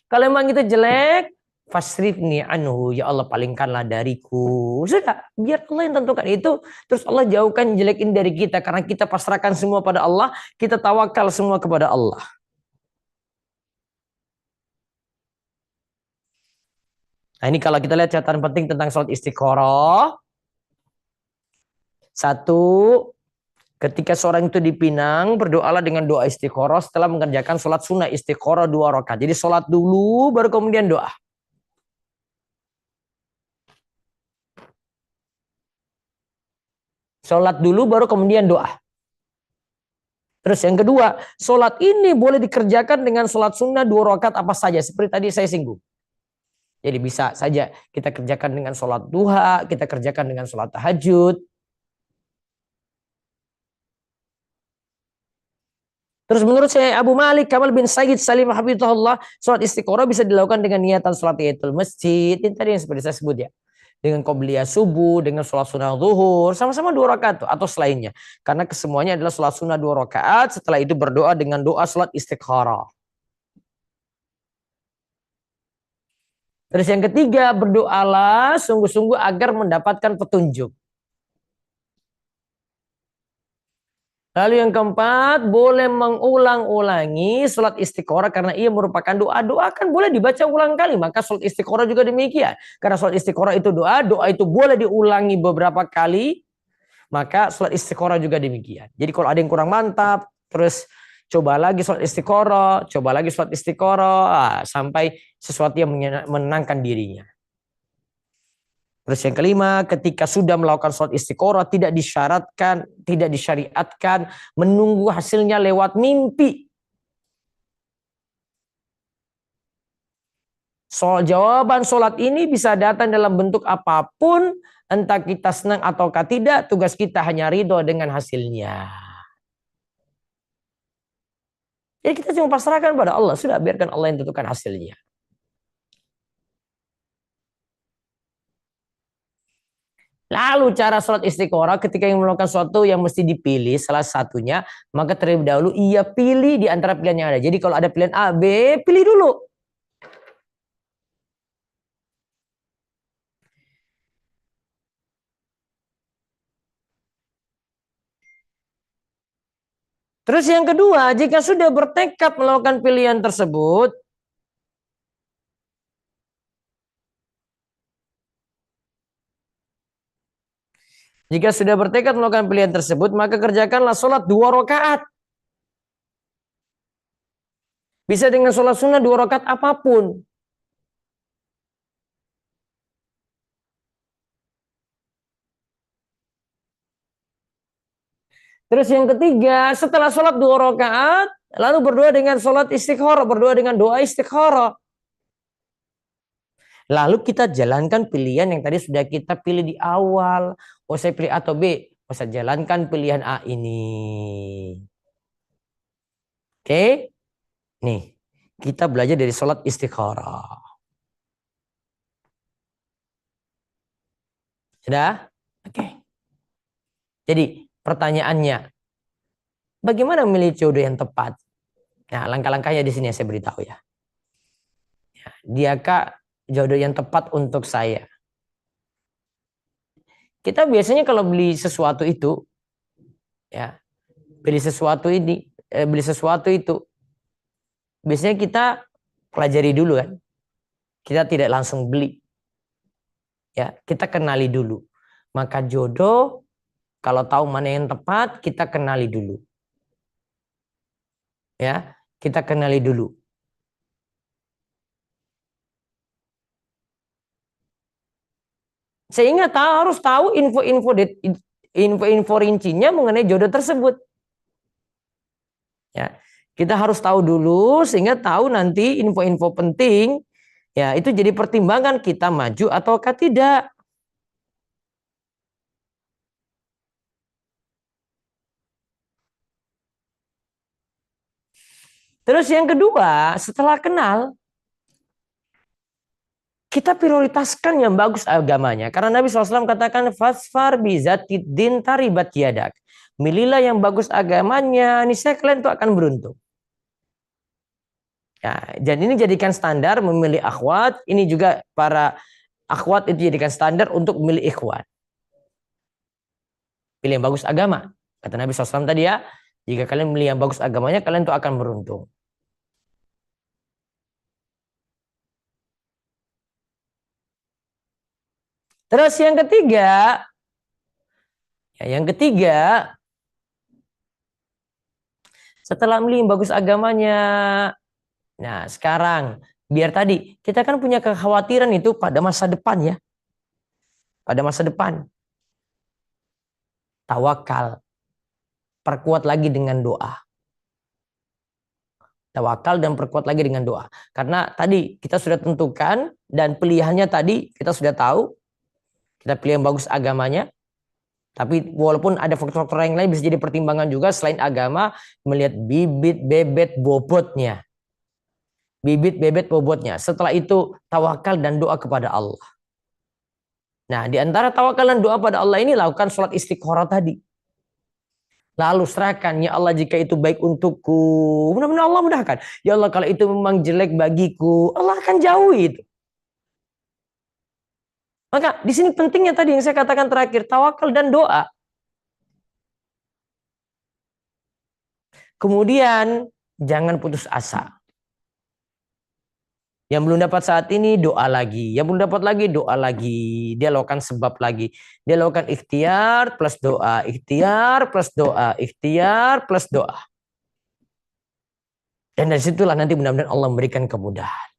Kalau memang itu jelek, fasrifni anhu, ya Allah palingkanlah dariku. Sudah, biar Allah yang tentukan itu. Terus Allah jauhkan jelek ini dari kita. Karena kita pasrahkan semua pada Allah. Kita tawakal semua kepada Allah. Nah ini kalau kita lihat catatan penting tentang sholat istiqoroh. Satu, ketika seorang itu dipinang, berdoalah dengan doa istiqoroh setelah mengerjakan sholat sunnah istiqoroh 2 rakaat. Jadi sholat dulu, baru kemudian doa. Sholat dulu baru kemudian doa. Terus yang kedua, sholat ini boleh dikerjakan dengan sholat sunnah 2 rakaat apa saja. Seperti tadi saya singgung. Jadi bisa saja kita kerjakan dengan sholat duha, kita kerjakan dengan sholat tahajud. Terus menurut saya Abu Malik Kamal bin Sayyid Salim Habibullah, sholat istiqoroh bisa dilakukan dengan niatan sholat tahiyatul masjid. Ini tadi yang seperti saya sebut ya. Dengan qobliyah subuh, dengan sholat sunnah zuhur, sama-sama 2 rakaat atau selainnya. Karena kesemuanya adalah sholat sunnah 2 rakaat, setelah itu berdoa dengan doa sholat istikharah. Terus yang ketiga, berdoalah sungguh-sungguh agar mendapatkan petunjuk. Lalu yang keempat, boleh mengulang-ulangi sholat istikharah karena ia merupakan doa. Doa kan boleh dibaca ulang kali, maka sholat istikharah juga demikian. Karena sholat istikharah itu doa, doa itu boleh diulangi beberapa kali, maka sholat istikharah juga demikian. Jadi kalau ada yang kurang mantap, terus coba lagi sholat istikharah, sampai sesuatu yang menenangkan dirinya. Terus yang kelima, ketika sudah melakukan sholat istiqoroh, tidak disyaratkan, tidak disyariatkan, menunggu hasilnya lewat mimpi. Jawaban sholat ini bisa datang dalam bentuk apapun, entah kita senang ataukah tidak, tugas kita hanya ridho dengan hasilnya. Jadi kita cuma pasrahkan pada Allah, sudah biarkan Allah yang tentukan hasilnya. Lalu cara sholat istikharah ketika yang melakukan sesuatu yang mesti dipilih salah satunya, maka terlebih dahulu ia pilih di antara pilihan yang ada. Jadi kalau ada pilihan A, B, pilih dulu. Terus yang kedua, jika sudah bertekad melakukan pilihan tersebut, maka kerjakanlah sholat 2 rakaat. Bisa dengan sholat sunnah 2 rakaat apapun. Terus yang ketiga, setelah sholat 2 rakaat, lalu berdoa dengan sholat istikharah, berdoa dengan doa istikharah. Lalu kita jalankan pilihan yang tadi sudah kita pilih di awal. Oh, saya pilih A atau B. Oh, saya jalankan pilihan A ini. Oke. Nih, kita belajar dari sholat istikharah. Sudah? Oke. Jadi, pertanyaannya, bagaimana memilih jodoh yang tepat? Nah, langkah-langkahnya di sini saya beritahu ya. Diakah jodoh yang tepat untuk saya? Kita biasanya kalau beli sesuatu itu, ya, beli sesuatu itu, biasanya kita pelajari dulu kan. Kita tidak langsung beli. Ya, kita kenali dulu. Maka jodoh, kalau tahu mana yang tepat, kita kenali dulu. Ya, kita kenali dulu. Sehingga harus tahu info-info rincinya mengenai jodoh tersebut. Ya, kita harus tahu dulu sehingga tahu nanti info-info penting. Ya, itu jadi pertimbangan kita maju ataukah tidak. Terus yang kedua, setelah kenal, kita prioritaskan yang bagus agamanya. Karena Nabi SAW katakan, fasfar bizatiddin taribat yadak. Milihlah yang bagus agamanya, niscaya kalian itu akan beruntung. Ya, dan ini jadikan standar memilih akhwat. Ini juga para akhwat itu jadikan standar untuk memilih ikhwan. Pilih yang bagus agama. Kata Nabi SAW tadi ya, jika kalian memilih yang bagus agamanya, kalian itu akan beruntung. Terus yang ketiga, setelah memilih yang bagus agamanya, nah sekarang biar tadi kita kan punya kekhawatiran itu pada masa depan ya, pada masa depan, tawakal, perkuat lagi dengan doa. Tawakal dan perkuat lagi dengan doa. Karena tadi kita sudah tentukan dan pilihannya tadi kita sudah tahu. Kita pilih yang bagus agamanya. Tapi walaupun ada faktor-faktor yang lain bisa jadi pertimbangan juga selain agama, melihat bibit, bebet, bobotnya. Bibit, bebet, bobotnya. Setelah itu tawakal dan doa kepada Allah. Nah, di antara tawakal dan doa pada Allah ini lakukan sholat istikharah tadi. Lalu serahkan, ya Allah jika itu baik untukku, mudah-mudahan Allah mudahkan. Ya Allah kalau itu memang jelek bagiku, Allah akan jauhi itu. Maka di sini pentingnya tadi yang saya katakan terakhir, tawakal dan doa. Kemudian jangan putus asa. Yang belum dapat saat ini doa lagi, yang belum dapat lagi doa lagi. Dia lakukan sebab lagi. Dia lakukan ikhtiar plus doa, ikhtiar plus doa, ikhtiar plus doa. Dan dari situlah nanti mudah-mudahan Allah memberikan kemudahan.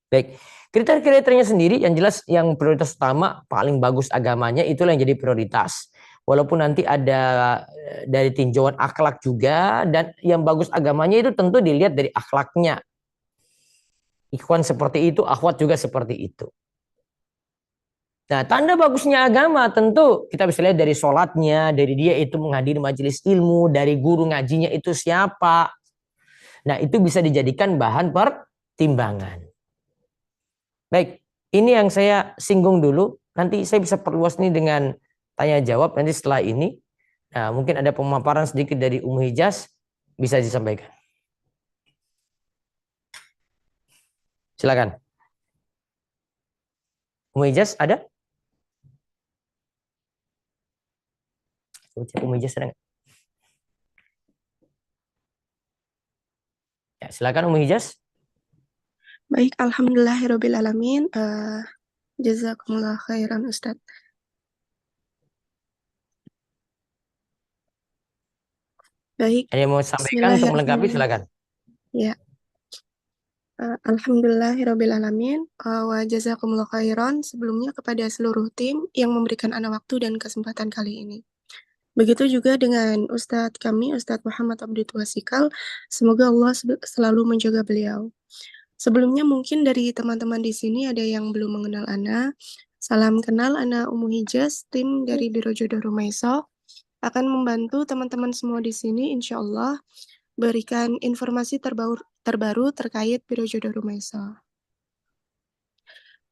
Baik. Kriteria-kriterianya sendiri yang jelas yang prioritas utama paling bagus agamanya itulah yang jadi prioritas. Walaupun nanti ada dari tinjauan akhlak juga dan yang bagus agamanya itu tentu dilihat dari akhlaknya. Ikhwan seperti itu, akhwat juga seperti itu. Nah, tanda bagusnya agama tentu kita bisa lihat dari sholatnya, dari dia itu menghadiri majelis ilmu, dari guru ngajinya itu siapa. Nah, itu bisa dijadikan bahan pertimbangan. Baik, ini yang saya singgung dulu Nanti saya bisa perluas nih dengan tanya jawab nanti setelah ini. Nah, mungkin ada pemaparan sedikit dari Ummu Hijaz, bisa disampaikan. Silakan. Ummu Hijaz ada? Ummu Hijaz ada nggak? Ya, silakan Ummu Hijaz. Baik, alhamdulillahirrabbilalamin. Jazakumullah khairan Ustadz. Baik, Ada yang mau sampaikan untuk melengkapi, silakan. ya. Alhamdulillahirrabbilalamin. Wa jazakumullah khairan sebelumnya kepada seluruh tim yang memberikan ana waktu dan kesempatan kali ini. Begitu juga dengan Ustadz kami, Ustadz Muhammad Abdul Twasikal. Semoga Allah selalu menjaga beliau. Sebelumnya mungkin dari teman-teman di sini ada yang belum mengenal Ana. Salam kenal, Ana Ummu Hijaz, tim dari Biro Jodoh Rumaiso. Akan membantu teman-teman semua di sini, insya Allah, berikan informasi terbaru terkait Biro Jodoh Rumaiso.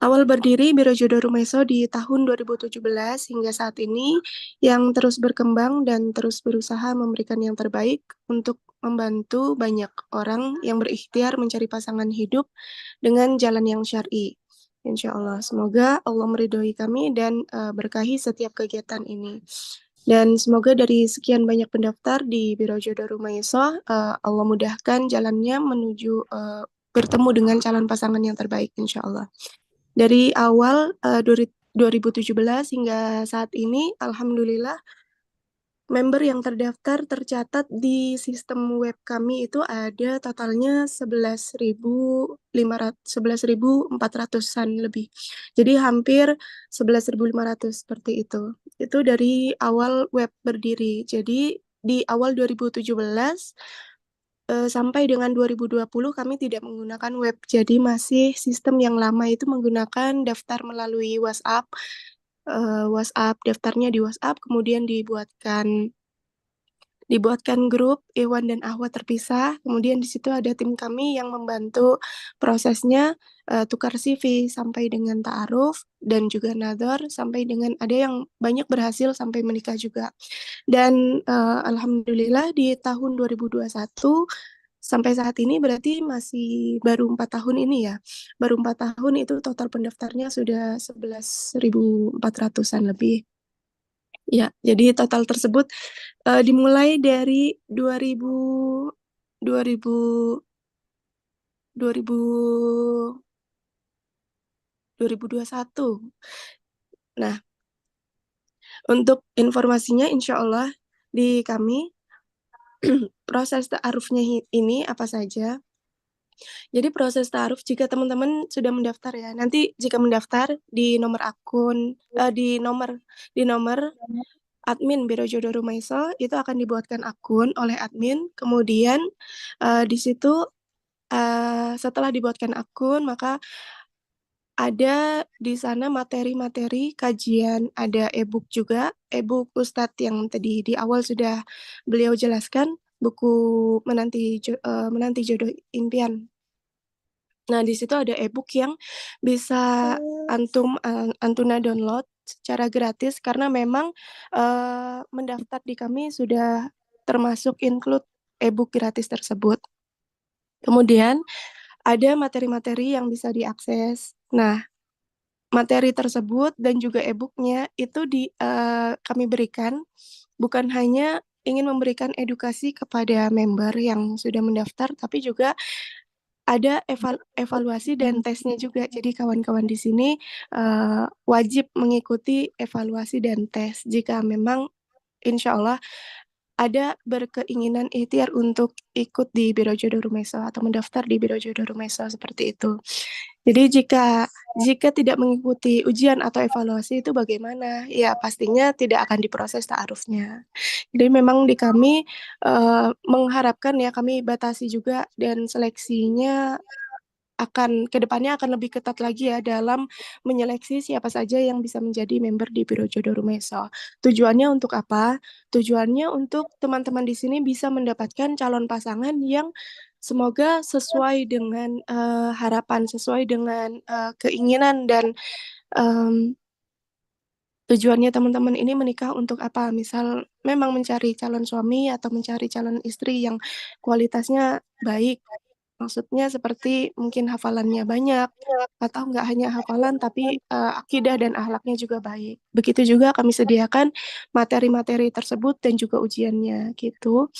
Awal berdiri Biro Jodoh Rumaiso di tahun 2017 hingga saat ini yang terus berkembang dan terus berusaha memberikan yang terbaik untuk membantu banyak orang yang berikhtiar mencari pasangan hidup dengan jalan yang syar'i. Insya Allah, semoga Allah meridhoi kami dan berkahi setiap kegiatan ini. Dan semoga dari sekian banyak pendaftar di Biro Jodoh Rumaiso, Allah mudahkan jalannya menuju bertemu dengan calon pasangan yang terbaik, insya Allah. Dari awal 2017 hingga saat ini, alhamdulillah, member yang terdaftar tercatat di sistem web kami itu ada totalnya 11.400-an lebih. Jadi hampir 11.500 seperti itu. Itu dari awal web berdiri. Jadi di awal 2017 sampai dengan 2020 kami tidak menggunakan web. Jadi masih sistem yang lama itu menggunakan daftar melalui WhatsApp. Daftarnya di WhatsApp, kemudian dibuatkan grup Iwan dan Ahwat terpisah. Kemudian di situ ada tim kami yang membantu prosesnya tukar CV sampai dengan ta'aruf dan juga nador sampai dengan ada yang banyak berhasil sampai menikah juga. Dan alhamdulillah di tahun 2021 sampai saat ini berarti masih baru 4 tahun ini ya. Baru 4 tahun itu total pendaftarnya sudah 11.400-an lebih. Ya, jadi total tersebut dimulai dari 2021. Nah, untuk informasinya insya Allah di kami proses ta'arufnya ini apa saja. Jadi proses ta'aruf jika teman-teman sudah mendaftar ya. Nanti jika mendaftar di nomor akun di nomor admin Biro Jodoh Rumaiso itu akan dibuatkan akun oleh admin. Kemudian di situ setelah dibuatkan akun maka ada di sana materi-materi kajian, ada e-book juga, e-book Ustadz yang tadi di awal sudah beliau jelaskan, buku Menanti Jodoh Impian. Nah, di situ ada e-book yang bisa Antuna download secara gratis karena memang mendaftar di kami sudah termasuk include e-book gratis tersebut. Kemudian ada materi-materi yang bisa diakses. Nah, materi tersebut dan juga e-booknya itu kami berikan bukan hanya ingin memberikan edukasi kepada member yang sudah mendaftar, tapi juga ada evaluasi dan tesnya juga. Jadi kawan-kawan di sini wajib mengikuti evaluasi dan tes jika memang insya Allah ada berkeinginan ikhtiar untuk ikut di Biro Jodoh Rumaiso atau mendaftar di Biro Jodoh Rumaiso seperti itu. Jadi jika tidak mengikuti ujian atau evaluasi itu bagaimana? Ya pastinya tidak akan diproses ta'arufnya. Jadi memang di kami mengharapkan ya kami batasi juga dan seleksinya kedepannya akan lebih ketat lagi ya dalam menyeleksi siapa saja yang bisa menjadi member di Biro Jodoh Rumaiso. Tujuannya untuk apa? Tujuannya untuk teman-teman di sini bisa mendapatkan calon pasangan yang semoga sesuai dengan harapan, sesuai dengan keinginan dan tujuannya teman-teman ini menikah untuk apa? Misal memang mencari calon suami atau mencari calon istri yang kualitasnya baik. Maksudnya seperti mungkin hafalannya banyak atau nggak hanya hafalan tapi akidah dan akhlaknya juga baik. Begitu juga kami sediakan materi-materi tersebut dan juga ujiannya gitu.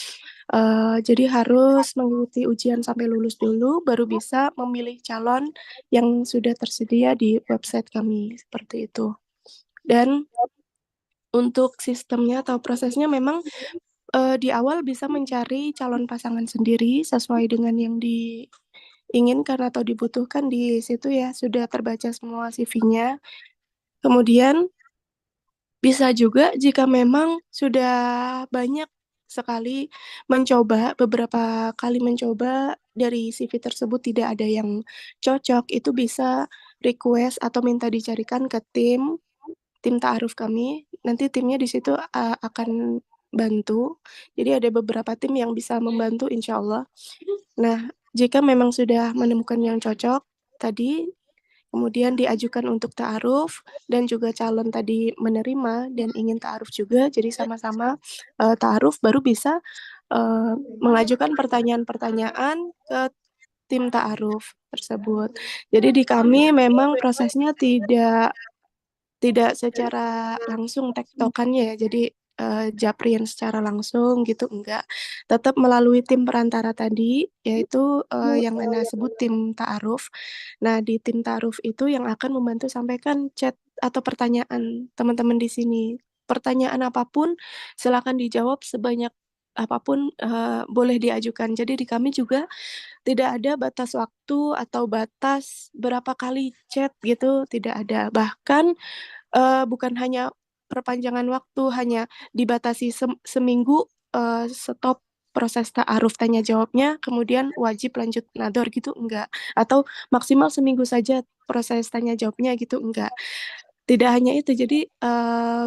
Jadi harus mengikuti ujian sampai lulus dulu baru bisa memilih calon yang sudah tersedia di website kami seperti itu. Dan untuk sistemnya atau prosesnya memang di awal bisa mencari calon pasangan sendiri sesuai dengan yang diinginkan atau dibutuhkan di situ ya, sudah terbaca semua CV-nya. Kemudian bisa juga jika memang sudah banyak sekali mencoba, beberapa kali mencoba dari CV tersebut tidak ada yang cocok, itu bisa request atau minta dicarikan ke tim ta'aruf kami. Nanti timnya di situ akan bantu. Jadi ada beberapa tim yang bisa membantu insya Allah. Nah, jika memang sudah menemukan yang cocok tadi, kemudian diajukan untuk ta'aruf dan juga calon tadi menerima dan ingin ta'aruf juga, jadi sama-sama ta'aruf baru bisa mengajukan pertanyaan-pertanyaan ke tim ta'aruf tersebut. Jadi di kami memang prosesnya tidak secara langsung tektokannya ya, jadi japrian secara langsung gitu enggak. Tetap melalui tim perantara tadi, yaitu yang Ana sebut tim ta'aruf. Nah, di tim ta'aruf itu yang akan membantu sampaikan chat atau pertanyaan teman-teman di sini. Pertanyaan apapun silakan dijawab sebanyak apapun boleh diajukan. Jadi di kami juga tidak ada batas waktu atau batas berapa kali chat gitu, tidak ada. Bahkan bukan hanya perpanjangan waktu, hanya dibatasi seminggu, stop proses ta'aruf tanya jawabnya, kemudian wajib lanjut nador gitu, enggak. Atau maksimal seminggu saja proses tanya jawabnya gitu, enggak. Tidak hanya itu, jadi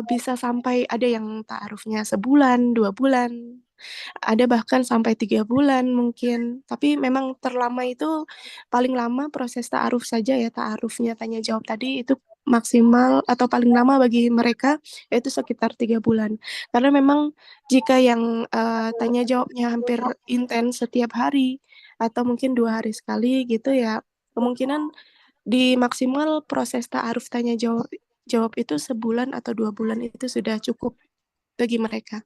bisa sampai ada yang ta'arufnya sebulan, 2 bulan, ada bahkan sampai 3 bulan mungkin. Tapi memang terlama itu paling lama proses ta'aruf saja ya, ta'arufnya tanya jawab tadi itu maksimal atau paling lama bagi mereka yaitu sekitar 3 bulan. Karena memang jika yang tanya jawabnya hampir intens setiap hari atau mungkin 2 hari sekali gitu ya, kemungkinan di maksimal proses ta'aruf tanya jawab jawab itu sebulan atau 2 bulan itu sudah cukup bagi mereka.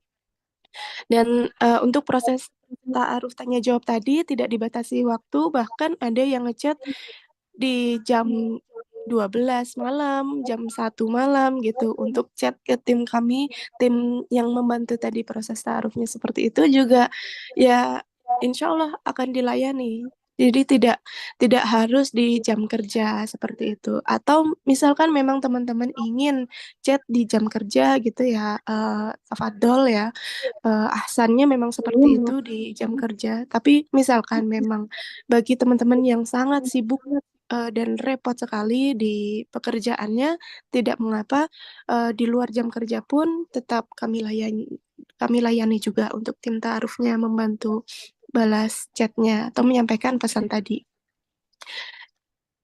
Dan untuk proses ta'aruf tanya jawab tadi tidak dibatasi waktu, bahkan ada yang ngechat di jam 12 malam, jam 1 malam gitu untuk chat ke tim kami, tim yang membantu tadi proses ta'arufnya seperti itu juga ya insya Allah akan dilayani. Jadi tidak harus di jam kerja seperti itu. Atau misalkan memang teman-teman ingin chat di jam kerja gitu ya, tafadhol ya, ahsannya memang seperti itu di jam kerja. Tapi misalkan memang bagi teman-teman yang sangat sibuk dan repot sekali di pekerjaannya, tidak mengapa di luar jam kerja pun tetap kami layani juga untuk tim ta'arufnya membantu balas chatnya atau menyampaikan pesan tadi.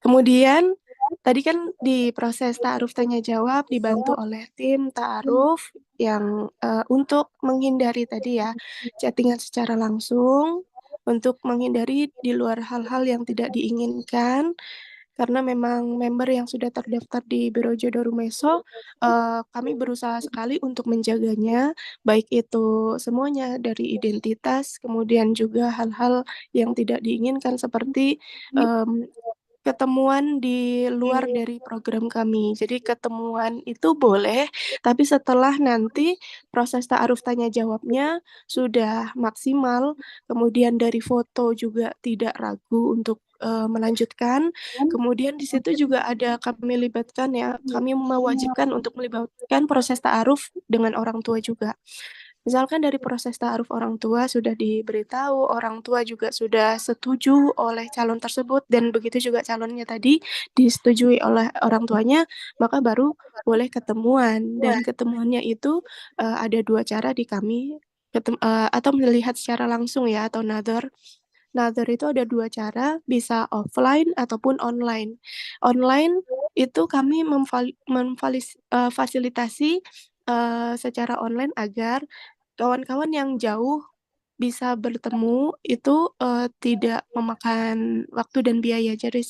Kemudian tadi kan di proses ta'aruf tanya jawab dibantu oleh tim ta'aruf yang untuk menghindari tadi ya chattingan secara langsung, untuk menghindari di luar hal-hal yang tidak diinginkan karena memang member yang sudah terdaftar di Biro Jodoh Rumeso, kami berusaha sekali untuk menjaganya, baik itu semuanya dari identitas, kemudian juga hal-hal yang tidak diinginkan seperti ketemuan di luar dari program kami. Jadi ketemuan itu boleh, tapi setelah nanti proses ta'aruf tanya jawabnya sudah maksimal, kemudian dari foto juga tidak ragu untuk melanjutkan. Kemudian di situ juga ada kami libatkan ya, kami mewajibkan untuk melibatkan proses ta'aruf dengan orang tua juga. Misalkan dari proses ta'aruf orang tua sudah diberitahu, orang tua juga sudah setuju oleh calon tersebut dan begitu juga calonnya tadi disetujui oleh orang tuanya, maka baru boleh ketemuan dan ketemuannya itu ada 2 cara di kami atau melihat secara langsung ya atau nador. Nador itu ada 2 cara, bisa offline ataupun online. Online itu kami fasilitasi secara online agar kawan-kawan yang jauh bisa bertemu itu tidak memakan waktu dan biaya. Jadi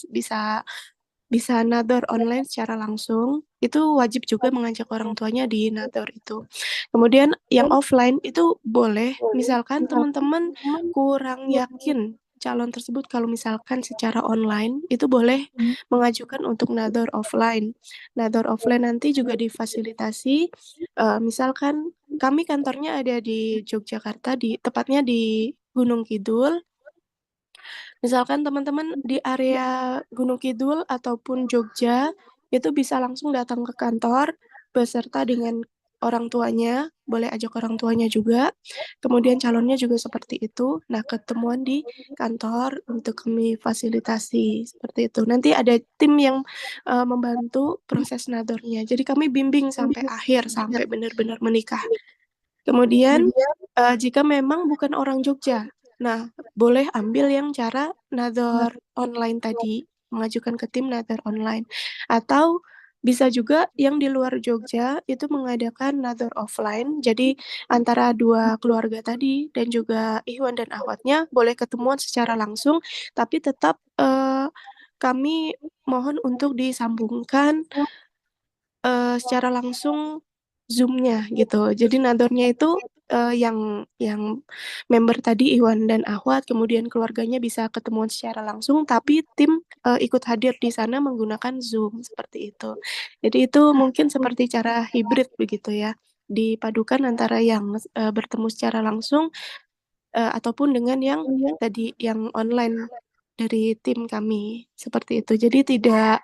bisa nador online secara langsung. Itu wajib juga mengajak orang tuanya di nador itu. Kemudian yang offline itu boleh, misalkan teman-teman kurang yakin calon tersebut kalau misalkan secara online itu boleh mengajukan untuk nador offline. Nador offline nanti juga difasilitasi, misalkan kami kantornya ada di Yogyakarta, tepatnya di Gunung Kidul. Misalkan teman-teman di area Gunung Kidul ataupun Jogja, itu bisa langsung datang ke kantor beserta dengan orang tuanya, boleh ajak orang tuanya juga. Kemudian calonnya juga seperti itu. Nah, ketemuan di kantor untuk kami fasilitasi seperti itu. Nanti ada tim yang membantu proses nadornya. Jadi kami bimbing sampai akhir, sampai benar-benar menikah. Kemudian jika memang bukan orang Jogja, nah boleh ambil yang cara nador online tadi, mengajukan ke tim nador online. Atau bisa juga yang di luar Jogja itu mengadakan nador offline. Jadi antara dua keluarga tadi dan juga Ikhwan dan akhwatnya boleh ketemuan secara langsung, tapi tetap kami mohon untuk disambungkan secara langsung Zoom-nya gitu. Jadi nadornya itu yang member tadi Iwan dan Ahwat, kemudian keluarganya bisa ketemuan secara langsung, tapi tim ikut hadir di sana menggunakan Zoom seperti itu. Jadi itu mungkin seperti cara hibrid begitu ya, dipadukan antara yang bertemu secara langsung ataupun dengan yang tadi yang online dari tim kami seperti itu. Jadi tidak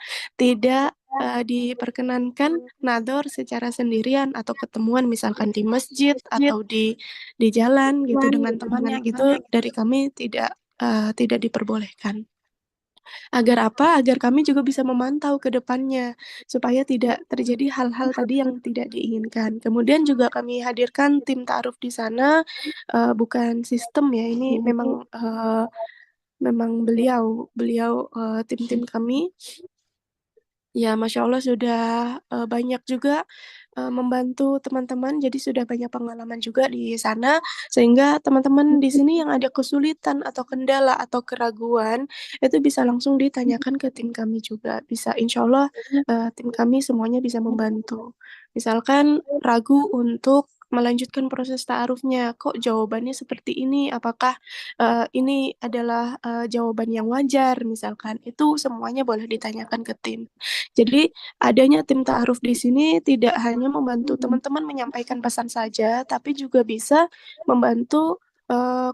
diperkenankan nador secara sendirian atau ketemuan misalkan di masjid atau di jalan gitu dengan temannya gitu dari kami tidak diperbolehkan. Agar apa? Agar kami juga bisa memantau ke depannya supaya tidak terjadi hal-hal tadi yang tidak diinginkan. Kemudian juga kami hadirkan tim ta'aruf di sana, bukan sistem ya, ini memang beliau tim-tim kami ya Masya Allah sudah banyak juga membantu teman-teman, jadi sudah banyak pengalaman juga di sana, sehingga teman-teman di sini yang ada kesulitan atau kendala atau keraguan, itu bisa langsung ditanyakan ke tim kami juga. Bisa insya Allah tim kami semuanya bisa membantu. Misalkan ragu untuk melanjutkan proses ta'arufnya, kok jawabannya seperti ini, apakah ini adalah jawaban yang wajar, misalkan, itu semuanya boleh ditanyakan ke tim. Jadi adanya tim ta'aruf di sini tidak hanya membantu teman-teman menyampaikan pesan saja, tapi juga bisa membantu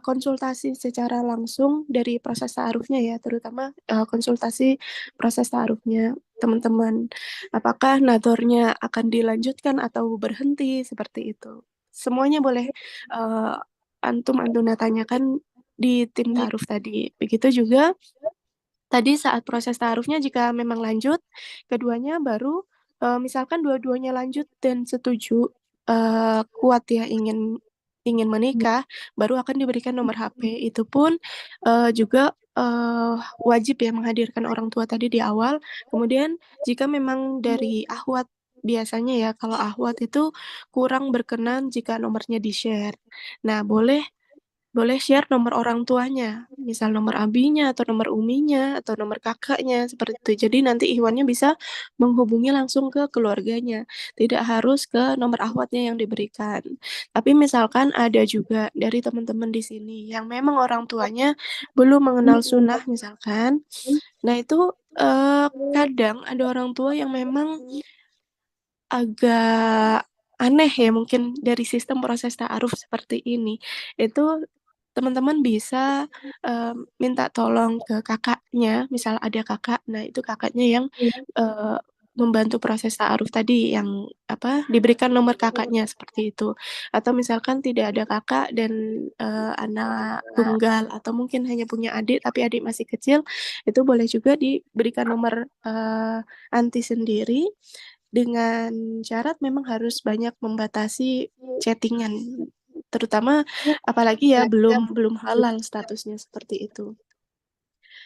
konsultasi secara langsung dari proses ta'arufnya ya, terutama konsultasi proses ta'arufnya teman-teman. Apakah nadornya akan dilanjutkan atau berhenti seperti itu. Semuanya boleh antum-antuna tanyakan di tim ta'aruf tadi. Begitu juga tadi saat proses ta'arufnya jika memang lanjut, keduanya baru misalkan dua-duanya lanjut dan setuju kuat ya ingin menikah, baru akan diberikan nomor HP. Itu pun juga wajib ya menghadirkan orang tua tadi di awal. Kemudian jika memang dari ahwat biasanya ya kalau ahwat itu kurang berkenan jika nomornya di-share. Nah, boleh share nomor orang tuanya, misal nomor abinya atau nomor uminya atau nomor kakaknya seperti itu. Jadi nanti Ikhwannya bisa menghubungi langsung ke keluarganya, tidak harus ke nomor ahwatnya yang diberikan. Tapi misalkan ada juga dari teman-teman di sini yang memang orang tuanya belum mengenal sunnah misalkan, nah itu kadang ada orang tua yang memang agak aneh ya mungkin dari sistem proses ta'aruf seperti ini. Itu teman-teman bisa minta tolong ke kakaknya, misal ada kakak, nah itu kakaknya yang membantu proses ta'aruf tadi yang diberikan nomor kakaknya seperti itu. Atau misalkan tidak ada kakak dan anak tunggal atau mungkin hanya punya adik tapi adik masih kecil, itu boleh juga diberikan nomor anti sendiri dengan syarat memang harus banyak membatasi chattingan, terutama apalagi ya belum halal statusnya seperti itu.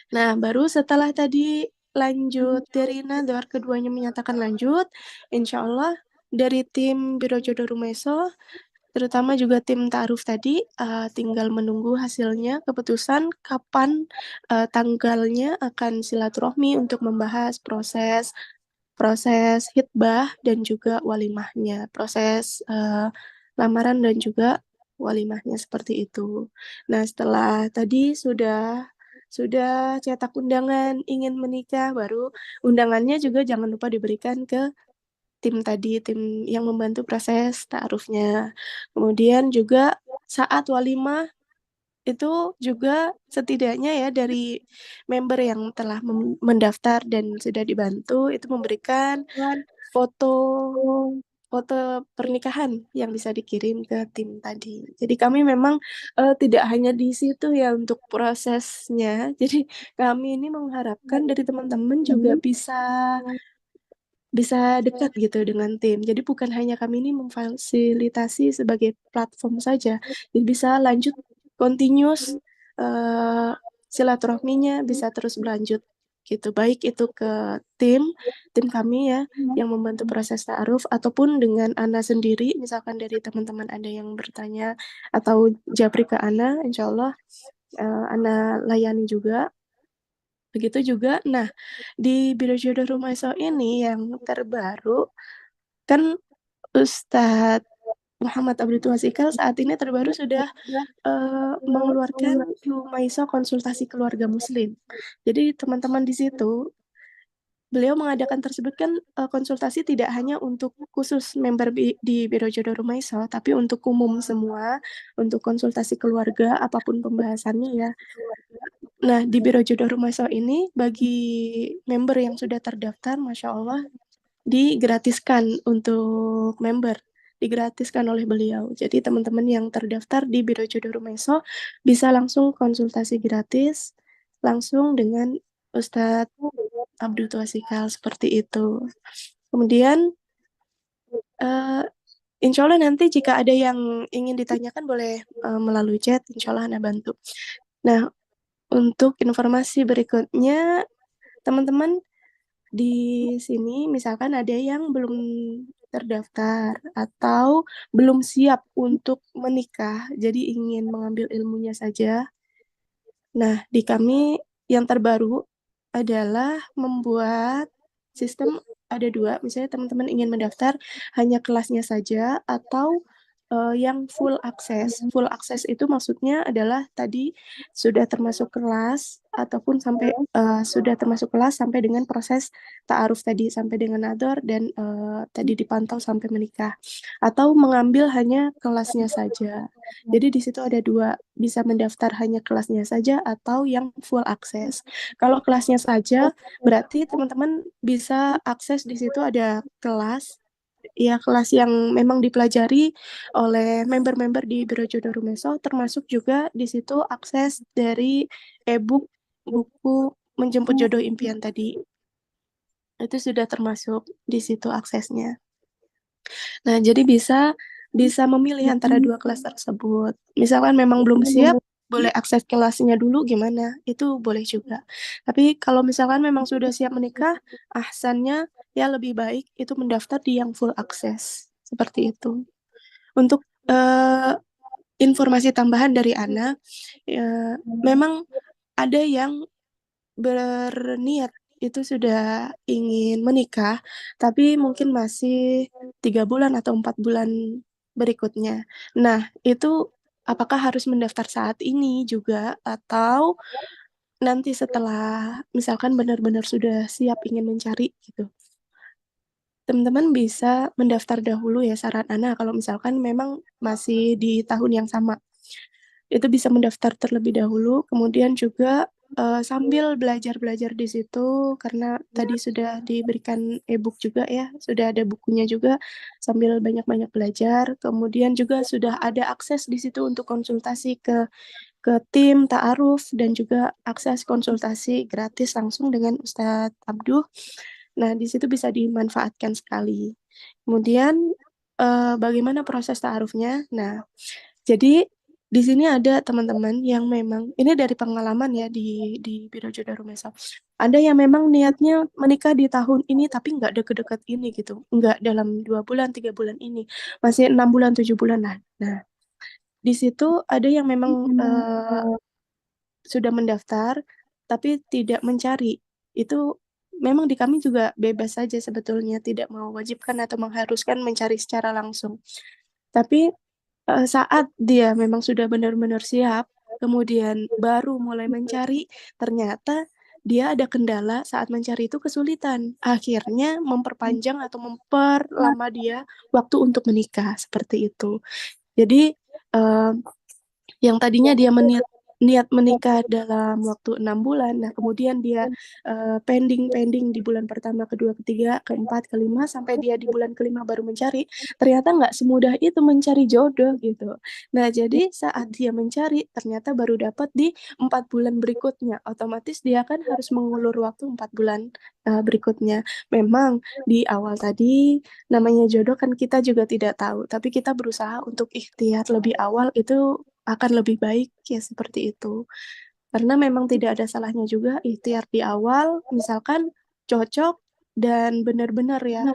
Nah, baru setelah tadi lanjut dari nador, keduanya menyatakan lanjut, insya Allah dari tim Biro Jodoh Rumeso, terutama juga tim ta'aruf tadi, tinggal menunggu hasilnya, keputusan kapan tanggalnya akan silaturahmi untuk membahas proses hitbah dan juga walimahnya, proses lamaran dan juga walimahnya seperti itu. Nah, setelah tadi sudah cetak undangan ingin menikah, baru undangannya juga jangan lupa diberikan ke tim tadi, tim yang membantu proses ta'arufnya. Kemudian juga saat walimah itu juga setidaknya ya dari member yang telah mendaftar dan sudah dibantu itu memberikan foto pernikahan yang bisa dikirim ke tim tadi. Jadi kami memang tidak hanya di situ ya untuk prosesnya. Jadi kami ini mengharapkan dari teman-teman juga bisa dekat gitu dengan tim. Jadi bukan hanya kami ini memfasilitasi sebagai platform saja, jadi bisa lanjut continuous silaturahminya bisa terus berlanjut gitu. Baik itu ke tim kami ya yang membantu proses ta'aruf ataupun dengan Ana sendiri, misalkan dari teman-teman ada yang bertanya atau japri ke Ana, insya Allah Ana layani juga. Begitu juga, nah di Biro Jodoh Rumeso ini yang terbaru, kan Ustadz Muhammad Abdul Tuasikal saat ini terbaru sudah mengeluarkan Rumeso konsultasi keluarga muslim. Jadi teman-teman di situ, beliau mengadakan tersebut kan konsultasi tidak hanya untuk khusus member di Biro Jodoh Rumeso, tapi untuk umum semua, untuk konsultasi keluarga, apapun pembahasannya ya. Nah, di Biro Jodoh Rumeso ini, bagi member yang sudah terdaftar, Masya Allah, digratiskan untuk member. Digratiskan oleh beliau. Jadi, teman-teman yang terdaftar di Biro Jodoh Rumeso bisa langsung konsultasi gratis, langsung dengan Ustadz Abdul Tuasikal, seperti itu. Kemudian, insya Allah nanti jika ada yang ingin ditanyakan boleh melalui chat, insya Allah Anda bantu. Nah, untuk informasi berikutnya, teman-teman di sini misalkan ada yang belum terdaftar atau belum siap untuk menikah, jadi ingin mengambil ilmunya saja. Nah, di kami yang terbaru adalah membuat sistem ada dua, misalnya teman-teman ingin mendaftar hanya kelasnya saja atau yang full akses. Full akses itu maksudnya adalah tadi sudah termasuk kelas ataupun sampai sudah termasuk kelas sampai dengan proses ta'aruf tadi sampai dengan nador dan tadi dipantau sampai menikah atau mengambil hanya kelasnya saja. Jadi di situ ada dua, bisa mendaftar hanya kelasnya saja atau yang full akses. Kalau kelasnya saja berarti teman-teman bisa akses di situ ada kelas ya kelas yang memang dipelajari oleh member-member di Biro Jodoh Rumeso, termasuk juga di situ akses dari e-book buku Menjemput Jodoh Impian tadi. Itu sudah termasuk di situ aksesnya. Nah, jadi bisa memilih antara dua kelas tersebut. Misalkan memang belum siap, boleh akses kelasnya dulu gimana? Itu boleh juga. Tapi kalau misalkan memang sudah siap menikah, ahsannya ya lebih baik itu mendaftar di yang full akses. Seperti itu. Untuk informasi tambahan dari Ana, memang ada yang berniat itu sudah ingin menikah, tapi mungkin masih 3 bulan atau 4 bulan berikutnya. Nah, itu apakah harus mendaftar saat ini juga atau nanti setelah misalkan benar-benar sudah siap ingin mencari gitu. Teman-teman bisa mendaftar dahulu ya saran Ana kalau misalkan memang masih di tahun yang sama. Itu bisa mendaftar terlebih dahulu, kemudian juga sambil belajar-belajar di situ karena tadi sudah diberikan e-book juga ya, sudah ada bukunya juga sambil banyak-banyak belajar. Kemudian juga sudah ada akses di situ untuk konsultasi ke tim ta'aruf dan juga akses konsultasi gratis langsung dengan Ustadz Abduh. Nah, di situ bisa dimanfaatkan sekali. Kemudian bagaimana proses ta'arufnya? Nah, jadi di sini ada teman-teman yang memang ini dari pengalaman ya di Biro Jodoh Rumesa. Ada yang memang niatnya menikah di tahun ini tapi nggak deket-deket ini gitu, nggak dalam 2 bulan 3 bulan ini, masih 6 bulan 7 bulan lah. Nah, di situ ada yang memang sudah mendaftar tapi tidak mencari. Itu memang di kami juga bebas saja sebetulnya, tidak mewajibkan atau mengharuskan mencari secara langsung. Tapi saat dia memang sudah benar-benar siap, kemudian baru mulai mencari, ternyata dia ada kendala saat mencari itu kesulitan. Akhirnya memperpanjang atau memperlama dia waktu untuk menikah, seperti itu. Jadi, yang tadinya dia niat menikah dalam waktu 6 bulan, nah kemudian dia pending di bulan pertama, kedua, ketiga, keempat, kelima, sampai dia di bulan kelima baru mencari, ternyata nggak semudah itu mencari jodoh gitu. Nah jadi saat dia mencari, ternyata baru dapat di 4 bulan berikutnya, otomatis dia kan harus mengulur waktu 4 bulan berikutnya. Memang di awal tadi namanya jodoh kan kita juga tidak tahu, tapi kita berusaha untuk ikhtiar lebih awal itu akan lebih baik ya seperti itu. Karena memang tidak ada salahnya juga ikhtiar di awal, misalkan cocok dan benar-benar ya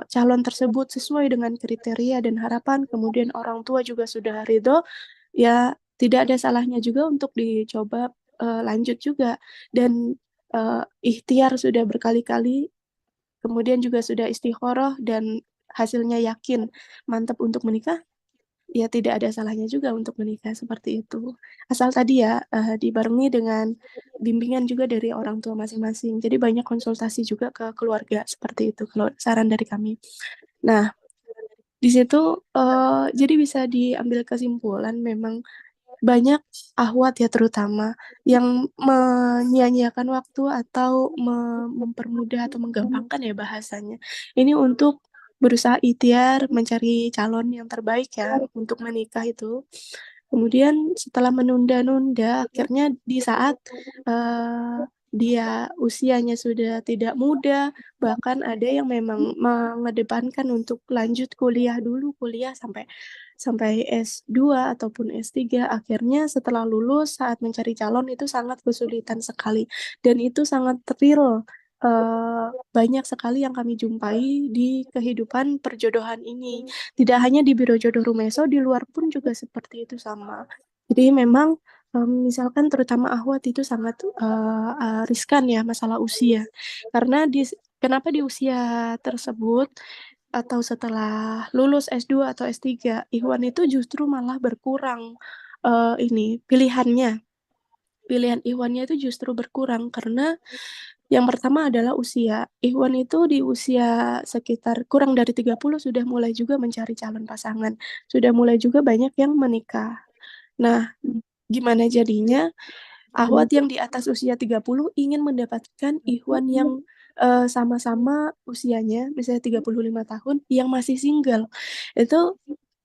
calon tersebut sesuai dengan kriteria dan harapan, kemudian orang tua juga sudah ridho, ya tidak ada salahnya juga untuk dicoba lanjut juga. Dan ikhtiar sudah berkali-kali, kemudian juga sudah istikharah dan hasilnya yakin mantap untuk menikah, ya tidak ada salahnya juga untuk menikah seperti itu. Asal tadi ya dibarengi dengan bimbingan juga dari orang tua masing-masing. Jadi banyak konsultasi juga ke keluarga seperti itu kalau saran dari kami. Nah, di situ jadi bisa diambil kesimpulan memang banyak ahwat ya terutama yang menyia-nyiakan waktu atau mempermudah atau menggampangkan ya bahasanya. Ini untuk berusaha ikhtiar mencari calon yang terbaik ya untuk menikah itu. Kemudian setelah menunda-nunda, akhirnya di saat dia usianya sudah tidak muda, bahkan ada yang memang mengedepankan untuk lanjut kuliah dulu, kuliah sampai sampai S2 ataupun S3. Akhirnya setelah lulus saat mencari calon itu sangat kesulitan sekali dan itu sangat real. Banyak sekali yang kami jumpai di kehidupan perjodohan ini. Tidak hanya di Biro Jodoh Rumeso, di luar pun juga seperti itu sama. Jadi memang misalkan terutama ahwat itu sangat riskan ya masalah usia. Karena kenapa di usia tersebut atau setelah lulus S2 atau S3, Ikhwan itu justru malah berkurang ini pilihannya. Pilihan Ikhwannya itu justru berkurang karena yang pertama adalah usia. Ikhwan itu di usia sekitar kurang dari 30 sudah mulai juga mencari calon pasangan. Sudah mulai juga banyak yang menikah. Nah, gimana jadinya? Ahwat yang di atas usia 30 ingin mendapatkan ikhwan yang sama-sama usianya, misalnya 35 tahun, yang masih single. Itu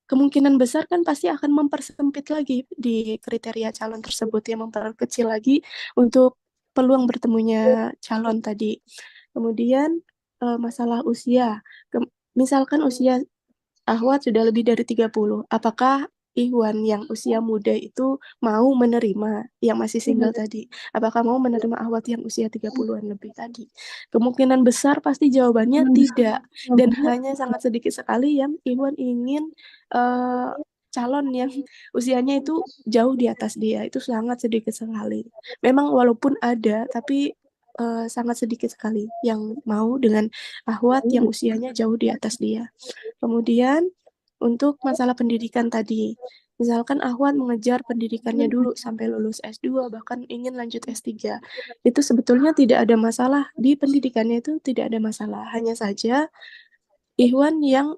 kemungkinan besar kan pasti akan mempersempit lagi di kriteria calon tersebut, yang memperkecil lagi untuk peluang bertemunya calon tadi. Kemudian masalah usia. Misalkan usia ahwat sudah lebih dari 30. Apakah Ikhwan yang usia muda itu mau menerima yang masih single tadi? Apakah mau menerima ahwat yang usia 30-an lebih tadi? Kemungkinan besar pasti jawabannya tidak. Dan hanya sangat sedikit sekali yang Ikhwan ingin calon yang usianya itu jauh di atas dia. Itu sangat sedikit sekali. Memang walaupun ada, tapi sangat sedikit sekali yang mau dengan ahwat yang usianya jauh di atas dia. Kemudian untuk masalah pendidikan tadi, misalkan Ahwat mengejar pendidikannya dulu sampai lulus S2, bahkan ingin lanjut S3. Itu sebetulnya tidak ada masalah, di pendidikannya itu tidak ada masalah. Hanya saja Ikhwan yang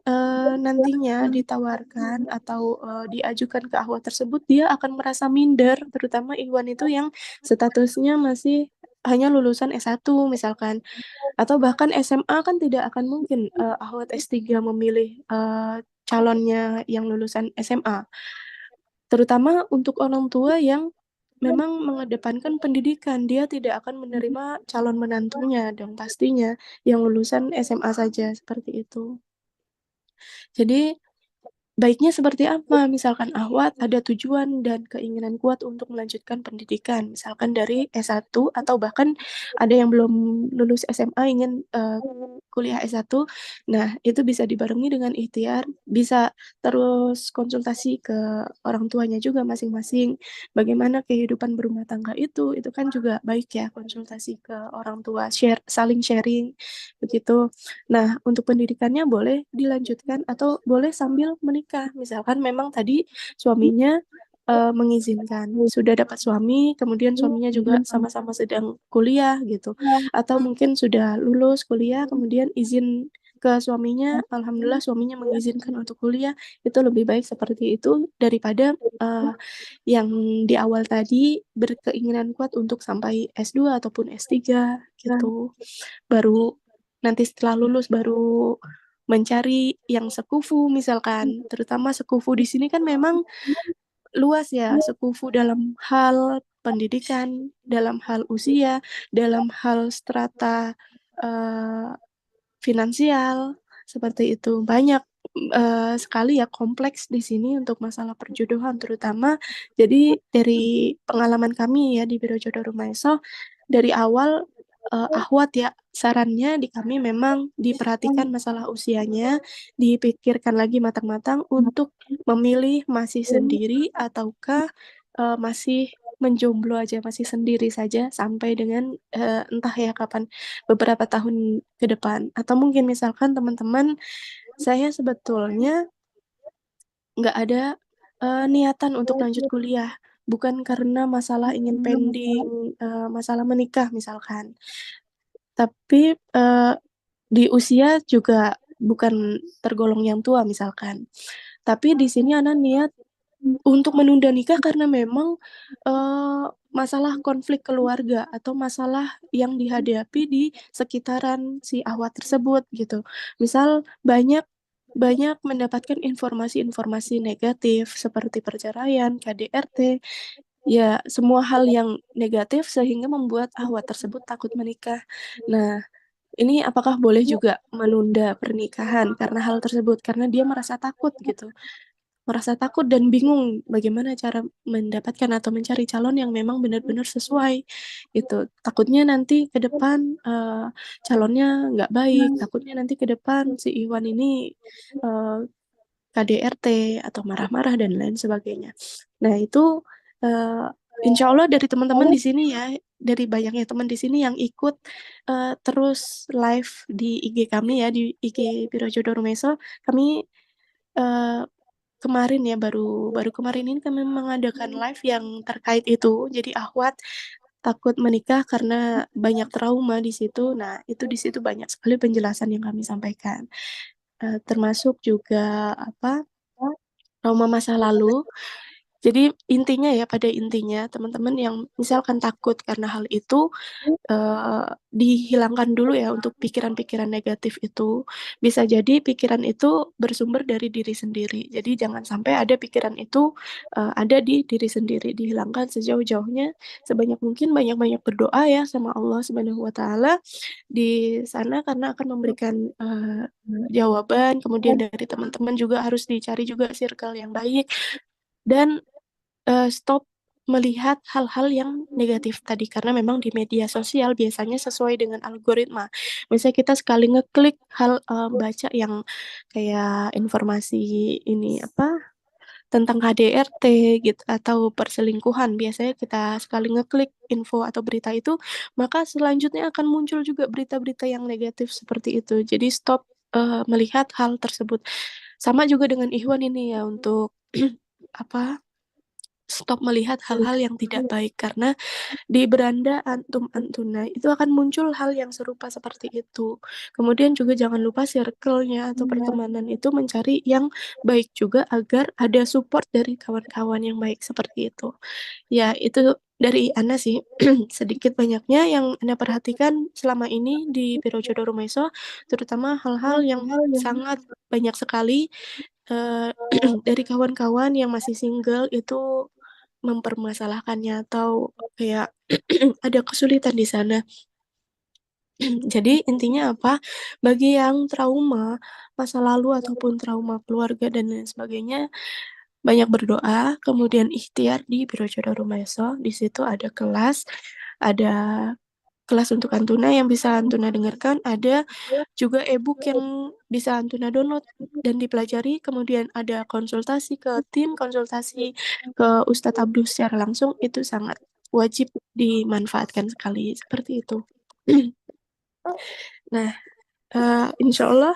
nantinya ditawarkan atau diajukan ke Ahwat tersebut, dia akan merasa minder, terutama Ikhwan itu yang statusnya masih hanya lulusan S1 misalkan. Atau bahkan SMA kan tidak akan mungkin ahwat S3 memilih calonnya yang lulusan SMA. Terutama untuk orang tua yang memang mengedepankan pendidikan, dia tidak akan menerima calon menantunya dong pastinya yang lulusan SMA saja seperti itu. Jadi baiknya seperti apa? Misalkan Ahwat ada tujuan dan keinginan kuat untuk melanjutkan pendidikan, misalkan dari S1 atau bahkan ada yang belum lulus SMA ingin kuliah S1. Nah, itu bisa dibarengi dengan ikhtiar, bisa terus konsultasi ke orang tuanya juga masing-masing. Bagaimana kehidupan berumah tangga itu kan juga baik ya, konsultasi ke orang tua, saling sharing begitu. Nah, untuk pendidikannya boleh dilanjutkan atau boleh sambil menikah. Misalkan memang tadi suaminya mengizinkan, sudah dapat suami, kemudian suaminya juga sama-sama sedang kuliah gitu. Atau mungkin sudah lulus kuliah, kemudian izin ke suaminya, alhamdulillah suaminya mengizinkan untuk kuliah, itu lebih baik seperti itu daripada yang di awal tadi berkeinginan kuat untuk sampai S2 ataupun S3 gitu. Baru nanti setelah lulus baru mencari yang sekufu misalkan, terutama sekufu di sini kan memang luas ya, sekufu dalam hal pendidikan, dalam hal usia, dalam hal strata eh, finansial, seperti itu. Banyak sekali ya kompleks di sini untuk masalah perjodohan terutama. Jadi dari pengalaman kami ya di Biro Jodoh Rumaiso, dari awal Ahwat ya sarannya di kami memang diperhatikan masalah usianya, dipikirkan lagi matang-matang untuk memilih masih sendiri ataukah masih menjomblo aja, masih sendiri saja sampai dengan entah ya kapan beberapa tahun ke depan. Atau mungkin misalkan teman-teman, saya sebetulnya nggak ada niatan untuk lanjut kuliah. Bukan karena masalah ingin pending, masalah menikah misalkan. Tapi di usia juga bukan tergolong yang tua misalkan. Tapi di sini Ana niat untuk menunda nikah karena memang masalah konflik keluarga atau masalah yang dihadapi di sekitaran si Ahwat tersebut gitu. Misal banyak banyak mendapatkan informasi-informasi negatif seperti perceraian, KDRT, ya semua hal yang negatif sehingga membuat Ahwat tersebut takut menikah. Nah, ini apakah boleh juga menunda pernikahan karena hal tersebut? Karena dia merasa takut gitu, merasa takut dan bingung bagaimana cara mendapatkan atau mencari calon yang memang benar-benar sesuai gitu. Takutnya nanti ke depan calonnya nggak baik, takutnya nanti ke depan si Iwan ini eh, KDRT atau marah-marah dan lain sebagainya. Nah itu eh, insya Allah dari teman-teman di sini ya, dari banyaknya teman di sini yang ikut terus live di IG kami ya, di IG Biro Jodoh Rumeso, kami eh, kemarin ya baru baru kemarin ini kami mengadakan live yang terkait itu. Jadi Ahwat takut menikah karena banyak trauma di situ. Nah, itu di situ banyak sekali penjelasan yang kami sampaikan. Termasuk juga apa? Trauma masa lalu. Jadi intinya ya pada intinya teman-teman yang misalkan takut karena hal itu dihilangkan dulu ya untuk pikiran-pikiran negatif itu. Bisa jadi pikiran itu bersumber dari diri sendiri. Jadi jangan sampai ada pikiran itu ada di diri sendiri, dihilangkan sejauh-jauhnya. Sebanyak mungkin banyak-banyak berdoa ya sama Allah Subhanahu wa taala di sana karena akan memberikan jawaban. Kemudian dari teman-teman juga harus dicari juga circle yang baik dan stop melihat hal-hal yang negatif tadi karena memang di media sosial biasanya sesuai dengan algoritma. Misalnya kita sekali ngeklik hal baca yang kayak informasi ini apa tentang KDRT gitu atau perselingkuhan, biasanya kita sekali ngeklik info atau berita itu, maka selanjutnya akan muncul juga berita-berita yang negatif seperti itu. Jadi stop melihat hal tersebut. Sama juga dengan Ikhwan ini ya untuk apa stop melihat hal-hal yang tidak baik karena di beranda antum antuna itu akan muncul hal yang serupa seperti itu. Kemudian juga jangan lupa circle-nya atau pertemanan itu mencari yang baik juga agar ada support dari kawan-kawan yang baik seperti itu. Ya, itu dari Ana sih sedikit banyaknya yang Ana perhatikan selama ini di Biro Jodoh Rumaiso, terutama hal-hal yang sangat banyak sekali eh, dari kawan-kawan yang masih single itu mempermasalahkannya atau kayak ada kesulitan di sana. Jadi intinya apa? Bagi yang trauma masa lalu ataupun trauma keluarga dan lain sebagainya, banyak berdoa, kemudian ikhtiar di Biro Jodoh Rumeso. Di situ ada kelas untuk Antuna yang bisa Antuna dengarkan, ada juga e-book yang bisa Antuna download dan dipelajari, kemudian ada konsultasi ke tim, konsultasi ke Ustadz Abdul secara langsung, itu sangat wajib dimanfaatkan sekali, seperti itu. Nah, insya Allah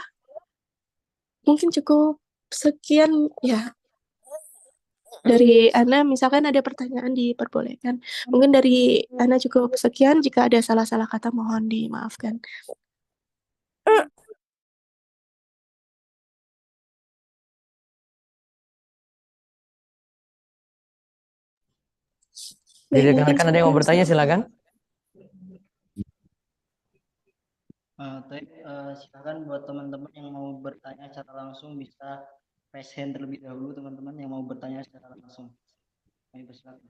mungkin cukup sekian ya dari Ana. Misalkan ada pertanyaan diperbolehkan. Mungkin dari Ana cukup sekian. Jika ada salah-salah kata mohon dimaafkan. Baik, Jadi mungkin rekan-rekan ada yang mau bertanya silakan. Silakan buat teman-teman yang mau bertanya secara langsung bisa raise hand terlebih dahulu, teman-teman yang mau bertanya secara langsung. Kami persilakan.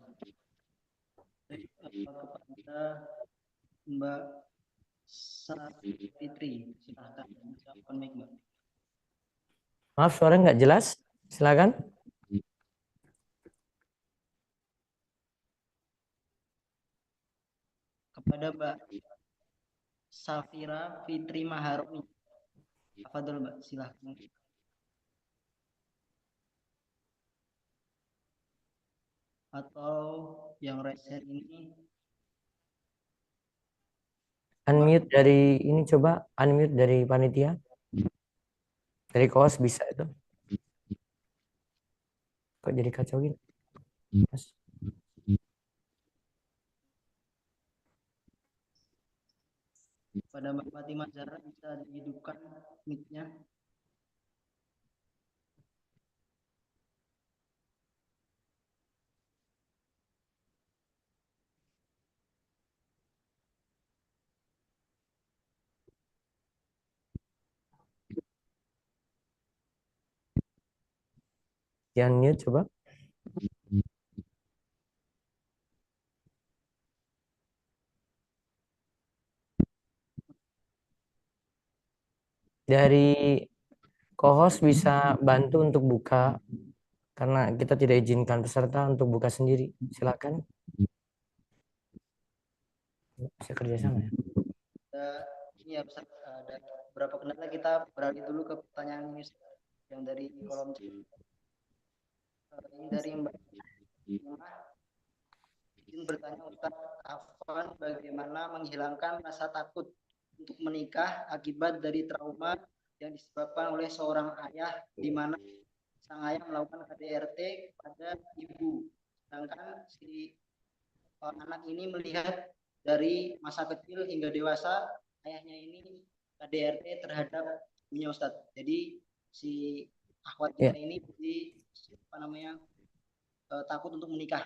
Kepada Mbak Safitri, silakan. Open mic, Mbak. Maaf suara nggak jelas. Silakan. Kepada Mbak Safira Fitri Maharoni. Apa dulu, Mbak? Silakan. Atau yang raise hand ini Unmute dari ini, coba unmute dari panitia. Dari kaos bisa itu. Kok jadi kacau gini? Mas. pada Mbak Fatimah Zahra bisa dihidupkan mic-nya. Di unmute coba. Dari co-host bisa bantu untuk buka, karena kita tidak izinkan peserta untuk buka sendiri. Silakan. Bisa kerjasama ya. Ini ya, ada beberapa kendala, kita beralih dulu ke pertanyaan ini yang dari kolom chat. Ini dari Mbak izin bertanya, Ustaz Afwan, bagaimana menghilangkan rasa takut untuk menikah akibat dari trauma yang disebabkan oleh seorang ayah, di mana sang ayah melakukan KDRT kepada ibu, sedangkan si anak ini melihat dari masa kecil hingga dewasa ayahnya ini KDRT terhadap ibunya, Ustaz. Jadi si akhwat kita ini jadi takut untuk menikah.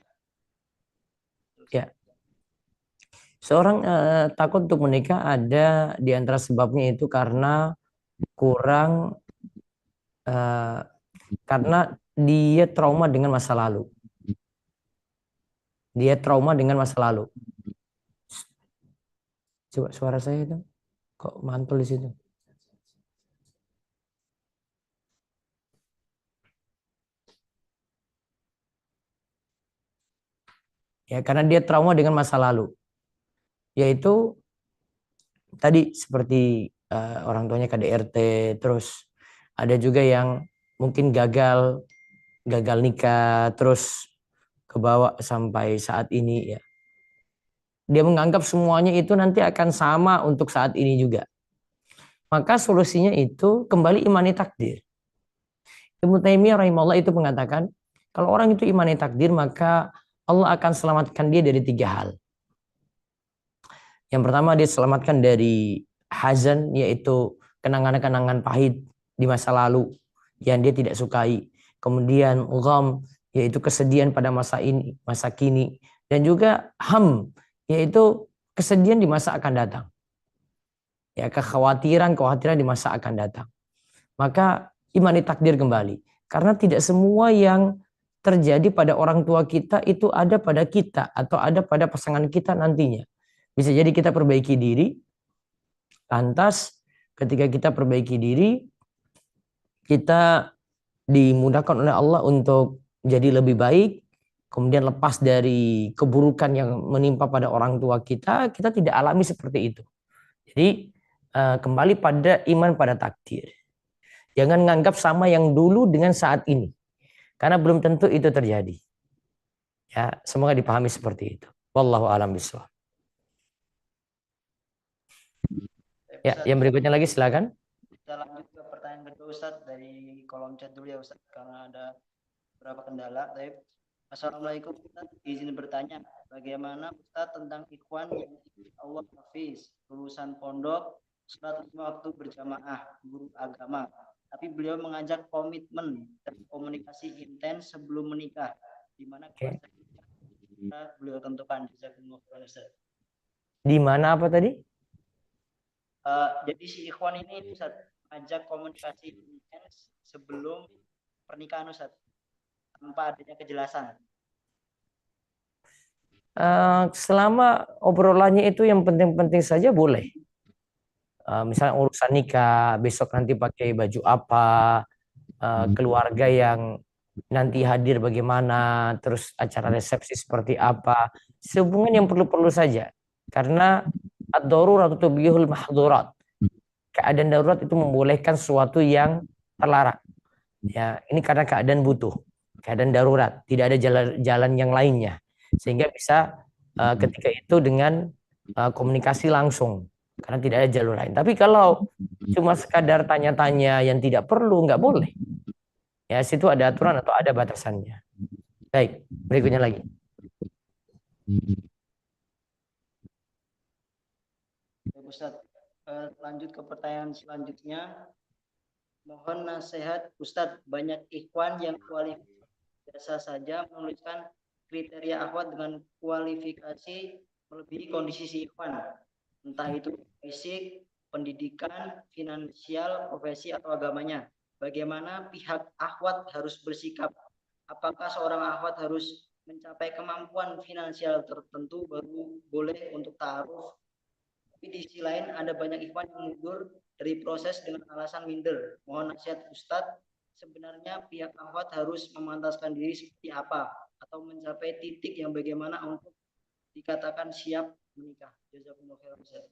Ya. Seorang takut untuk menikah ada di antara sebabnya itu karena kurang karena dia trauma dengan masa lalu. Dia trauma dengan masa lalu. Coba suara saya itu kok mantul di situ. Ya, karena dia trauma dengan masa lalu. Yaitu tadi seperti orang tuanya KDRT, terus ada juga yang mungkin gagal nikah, terus kebawa sampai saat ini ya. Dia menganggap semuanya itu nanti akan sama untuk saat ini juga. Maka solusinya itu kembali imani takdir. Ibnu Taimiyah rahimahullah itu mengatakan, kalau orang itu imani takdir, maka Allah akan selamatkan dia dari 3 hal. Yang pertama, dia selamatkan dari hazan, yaitu kenangan-kenangan pahit di masa lalu yang dia tidak sukai. Kemudian gham, yaitu kesedihan pada masa ini, masa kini. Dan juga ham, yaitu kesedihan di masa akan datang. Ya, kekhawatiran di masa akan datang. Maka imani takdir kembali. Karena tidak semua yang terjadi pada orang tua kita itu ada pada kita atau ada pada pasangan kita nantinya. Bisa jadi kita perbaiki diri, Lantas ketika kita perbaiki diri, kita dimudahkan oleh Allah untuk jadi lebih baik, kemudian lepas dari keburukan yang menimpa pada orang tua kita, kita tidak alami seperti itu. Jadi kembali pada iman pada takdir. Jangan nganggap sama yang dulu dengan saat ini, karena belum tentu itu terjadi. Ya, semoga dipahami seperti itu. Wallahu a'lam bishawab. Ya, yang berikutnya lagi silakan. Kita lanjut ke pertanyaan kedua Ustadz dari kolom chat dulu ya Ustadz, karena ada beberapa kendala. Assalamualaikum Ustadz, izin bertanya, bagaimana Ustadz tentang ikhwan yang Allah hafiz, lulusan pondok, sholat 5 waktu berjamaah, guru agama, tapi beliau mengajak komitmen dan komunikasi intens sebelum menikah, di mana beliau tentukan. Di mana apa tadi? Jadi si ikhwan ini Ustadz ajak komunikasi intens sebelum pernikahan Ustadz, tanpa adanya kejelasan. Selama obrolannya itu yang penting-penting saja boleh. Misalnya urusan nikah, besok nanti pakai baju apa, keluarga yang nanti hadir bagaimana, terus acara resepsi seperti apa. Sehubungan yang perlu-perlu saja. Karena ad-darurat tubihul mahdhurat. Keadaan darurat itu membolehkan sesuatu yang terlarang. Ya, ini karena keadaan butuh, keadaan darurat, tidak ada jalan yang lainnya, sehingga bisa ketika itu dengan komunikasi langsung, karena tidak ada jalur lain. Tapi kalau cuma sekadar tanya-tanya yang tidak perlu, nggak boleh. Ya, situ ada aturan atau ada batasannya. Baik, berikutnya lagi. Ustadz, lanjut ke pertanyaan selanjutnya. Mohon nasihat Ustadz, banyak ikhwan yang kualifikasi biasa saja menuliskan kriteria akhwat dengan kualifikasi melebihi kondisi si ikhwan, entah itu fisik, pendidikan, finansial, profesi atau agamanya. Bagaimana pihak akhwat harus bersikap? Apakah seorang akhwat harus mencapai kemampuan finansial tertentu baru boleh untuk ta'aruf? Tapi di sisi lain ada banyak ikhwan yang mundur dari proses dengan alasan minder. Mohon nasihat Ustadz, sebenarnya pihak akhwat harus memantaskan diri seperti apa atau mencapai titik yang bagaimana untuk dikatakan siap menikah. Jazakumullah khairan Ustadz.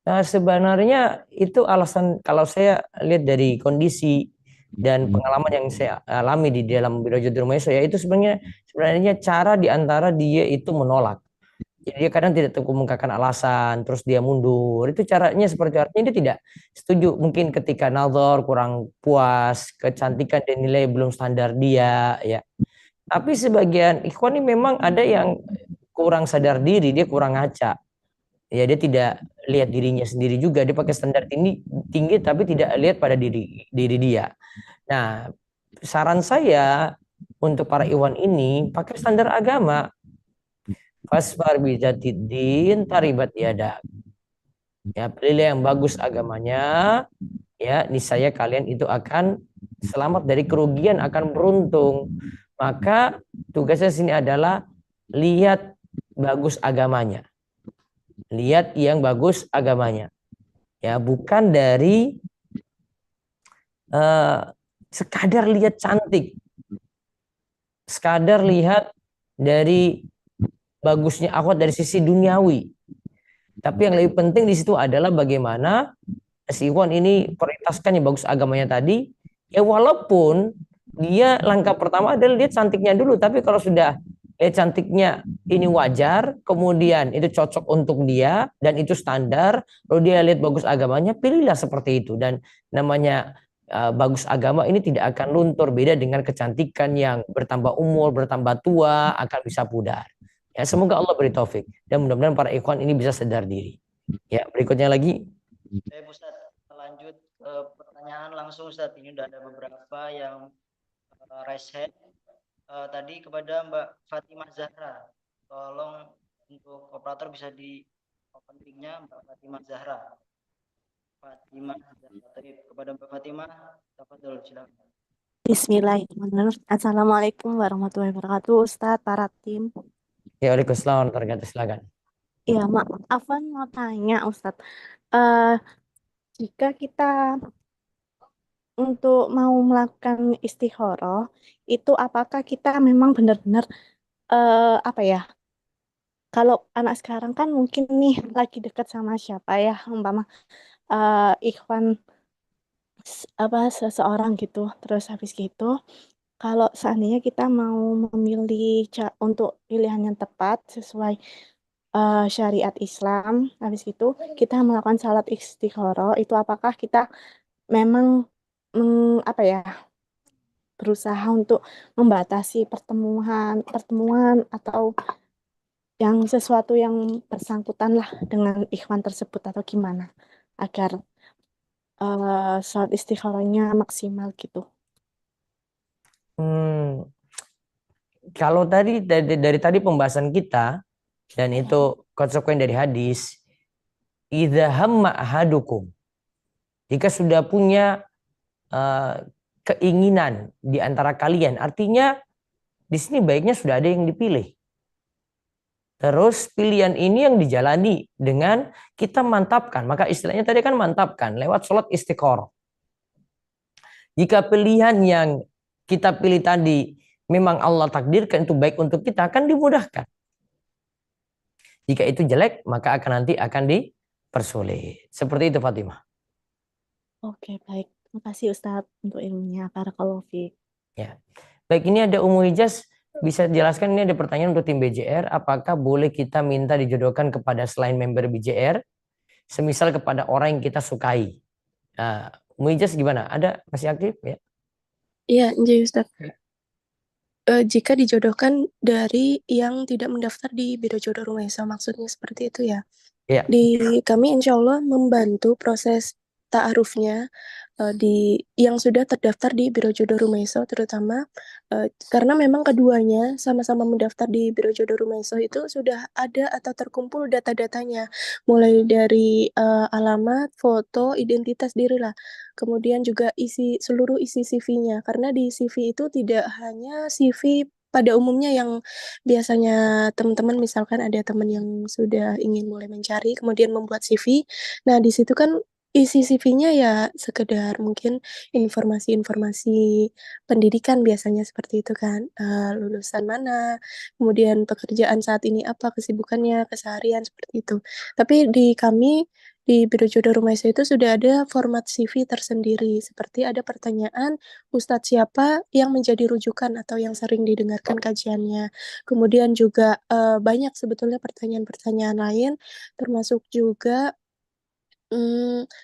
Sebenarnya itu alasan, kalau saya lihat dari kondisi dan pengalaman yang saya alami di dalam Bidayahul Mahisa, itu sebenarnya cara diantara dia itu menolak. Jadi dia kadang tidak mengemukakan alasan, terus dia mundur. Itu caranya seperti, artinya dia tidak setuju. Mungkin ketika nazar kurang puas, kecantikan dan nilai belum standar dia, ya. Tapi sebagian ikhwan ini memang ada yang kurang sadar diri, dia kurang ngaca. Ya, dia tidak lihat dirinya sendiri juga, dia pakai standar tinggi tapi tidak lihat pada diri dia. Nah, saran saya untuk para ikhwan ini pakai standar agama. Fasfar bijatiddin taribat yada. Ya, pilih yang bagus agamanya, ya, niscaya kalian itu akan selamat dari kerugian, akan beruntung. Maka tugasnya sini adalah lihat bagus agamanya. Lihat yang bagus agamanya. Ya, bukan dari sekadar lihat cantik. Sekadar lihat dari bagusnya akhwat dari sisi duniawi. Tapi yang lebih penting di situ adalah bagaimana si ikhwan ini prioritaskan yang bagus agamanya tadi. Ya, walaupun dia langkah pertama adalah lihat cantiknya dulu, tapi kalau sudah lihat cantiknya ini wajar, kemudian itu cocok untuk dia dan itu standar, lalu dia lihat bagus agamanya, pilihlah seperti itu. Dan namanya bagus agama ini tidak akan luntur, beda dengan kecantikan yang bertambah umur, bertambah tua, akan bisa pudar. Ya, semoga Allah beri taufik dan mudah-mudahan para ikhwan ini bisa sadar diri. Ya, berikutnya lagi. Ustaz, lanjut ke pertanyaan langsung Ustaz. Ini udah ada beberapa yang raise hand. Tadi kepada Mbak Fatimah Zahra. Tolong untuk operator bisa di open mic-nya Mbak Fatimah Zahra. Kepada Mbak Fatimah, tafadhol silakan. Bismillahirrahmanirrahim. Assalamualaikum warahmatullahi wabarakatuh, Ustadz, para tim. Ya, waalaikumsalam warahmatullahi wabarakatuh. Silakan. Ya, Afwan mau tanya, Ustadz. eh, jika kita untuk mau melakukan istikharah, itu apakah kita memang benar-benar apa ya? Kalau anak sekarang kan mungkin nih lagi dekat sama siapa ya, umpama ikhwan apa seseorang gitu. Terus habis gitu, kalau seandainya kita mau memilih untuk pilihan yang tepat sesuai syariat Islam, habis itu kita melakukan salat istikharah, itu apakah kita memang apa ya, berusaha untuk membatasi pertemuan pertemuan atau yang sesuatu yang bersangkutan lah dengan ikhwan tersebut atau gimana agar salat istikharahnya maksimal gitu. Hmm, kalau dari tadi pembahasan kita dan itu konsekuen dari hadis, idza hamma ahadukum, jika sudah punya eh, keinginan di antara kalian, artinya di sini baiknya sudah ada yang dipilih. Terus pilihan ini yang dijalani dengan kita mantapkan. Maka istilahnya tadi kan mantapkan lewat sholat istiqoroh. Jika pilihan yang kita pilih tadi memang Allah takdirkan itu baik untuk kita, akan dimudahkan. Jika itu jelek, maka nanti akan dipersulit. Seperti itu Fatimah. Oke, baik. Terima kasih Ustadz untuk ilmunya. Barakallahu fiik. Ya. Baik, ini ada Umu Ijaz. Bisa jelaskan, ini ada pertanyaan untuk tim BJR. Apakah boleh kita minta dijodohkan kepada selain member BJR? Semisal kepada orang yang kita sukai. Nah, Umu Ijaz gimana? Ada masih aktif ya? Iya, jadi Ustaz. Jika dijodohkan dari yang tidak mendaftar di Biro Jodoh Rumaisa, maksudnya seperti itu ya. Iya. Di kami insya Allah membantu proses ta'arufnya di yang sudah terdaftar di Biro Jodoh Rumaiso, terutama karena memang keduanya sama-sama mendaftar di Biro Jodoh Rumaiso itu sudah ada atau terkumpul data-datanya, mulai dari alamat, foto, identitas diri lah, kemudian juga seluruh isi CV-nya, karena di CV itu tidak hanya CV pada umumnya yang biasanya teman-teman misalkan ada teman yang sudah ingin mulai mencari kemudian membuat CV. Nah, di situ kan isi CV-nya ya sekedar mungkin informasi-informasi pendidikan biasanya seperti itu kan, lulusan mana, kemudian pekerjaan saat ini apa, kesibukannya, keseharian, seperti itu. Tapi di kami, di Biro Jodoh Rumaisa itu sudah ada format CV tersendiri, seperti ada pertanyaan, Ustadz siapa yang menjadi rujukan atau yang sering didengarkan kajiannya. Kemudian juga banyak sebetulnya pertanyaan-pertanyaan lain, termasuk juga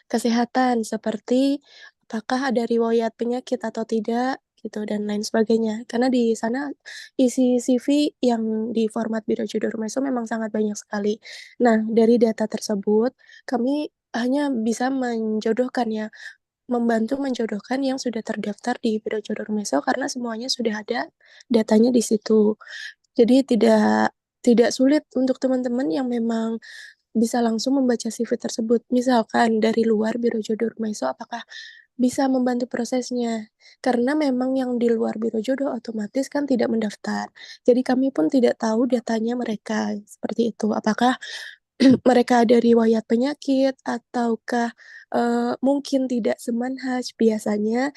kesehatan seperti apakah ada riwayat penyakit atau tidak gitu dan lain sebagainya. Karena di sana isi CV yang di format Biro Jodoh Rumaisa memang sangat banyak sekali. Nah, dari data tersebut kami hanya bisa menjodohkan ya, membantu menjodohkan yang sudah terdaftar di Biro Jodoh Rumaisa karena semuanya sudah ada datanya di situ. Jadi tidak sulit untuk teman-teman yang memang bisa langsung membaca CV tersebut. Misalkan dari luar Biro Jodoh Rumaiso, apakah bisa membantu prosesnya? Karena memang yang di luar Biro Jodoh otomatis kan tidak mendaftar. Jadi kami pun tidak tahu datanya mereka seperti itu. Apakah mereka ada riwayat penyakit ataukah mungkin tidak semanhaj. Biasanya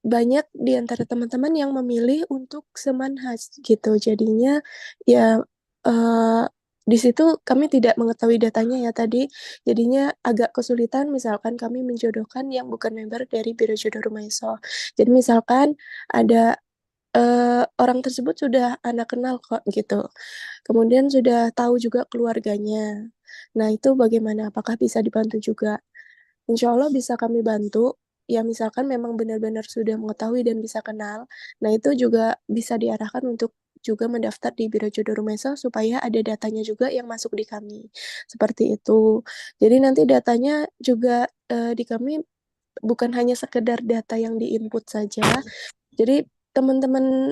banyak di antara teman-teman yang memilih untuk semanhaj gitu. Jadinya ya di situ kami tidak mengetahui datanya ya tadi. Jadinya agak kesulitan misalkan kami menjodohkan yang bukan member dari Biro Jodoh Rumaiso. Jadi misalkan ada orang tersebut sudah anak kenal kok gitu. Kemudian sudah tahu juga keluarganya. Nah, itu bagaimana? Apakah bisa dibantu juga? Insya Allah bisa kami bantu. Ya misalkan memang benar-benar sudah mengetahui dan bisa kenal. Nah itu juga bisa diarahkan untuk juga mendaftar di Biro Jodoh Rumesa supaya ada datanya juga yang masuk di kami. Seperti itu. Jadi nanti datanya juga di kami bukan hanya sekedar data yang diinput saja. Jadi teman-teman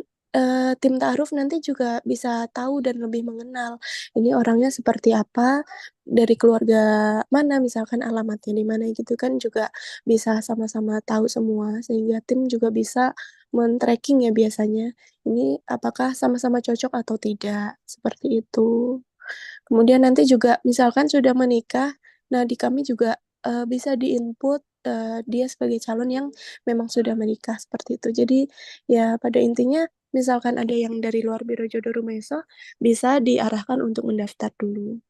tim ta'aruf nanti juga bisa tahu dan lebih mengenal ini orangnya seperti apa, dari keluarga mana, misalkan alamatnya di mana gitu kan juga bisa sama-sama tahu semua sehingga tim juga bisa men-tracking ya biasanya ini apakah sama-sama cocok atau tidak, seperti itu. Kemudian nanti juga misalkan sudah menikah, Nah, di kami juga bisa diinput dia sebagai calon yang memang sudah menikah seperti itu. Jadi ya pada intinya misalkan ada yang dari luar Biro Jodoh Rumeso bisa diarahkan untuk mendaftar dulu.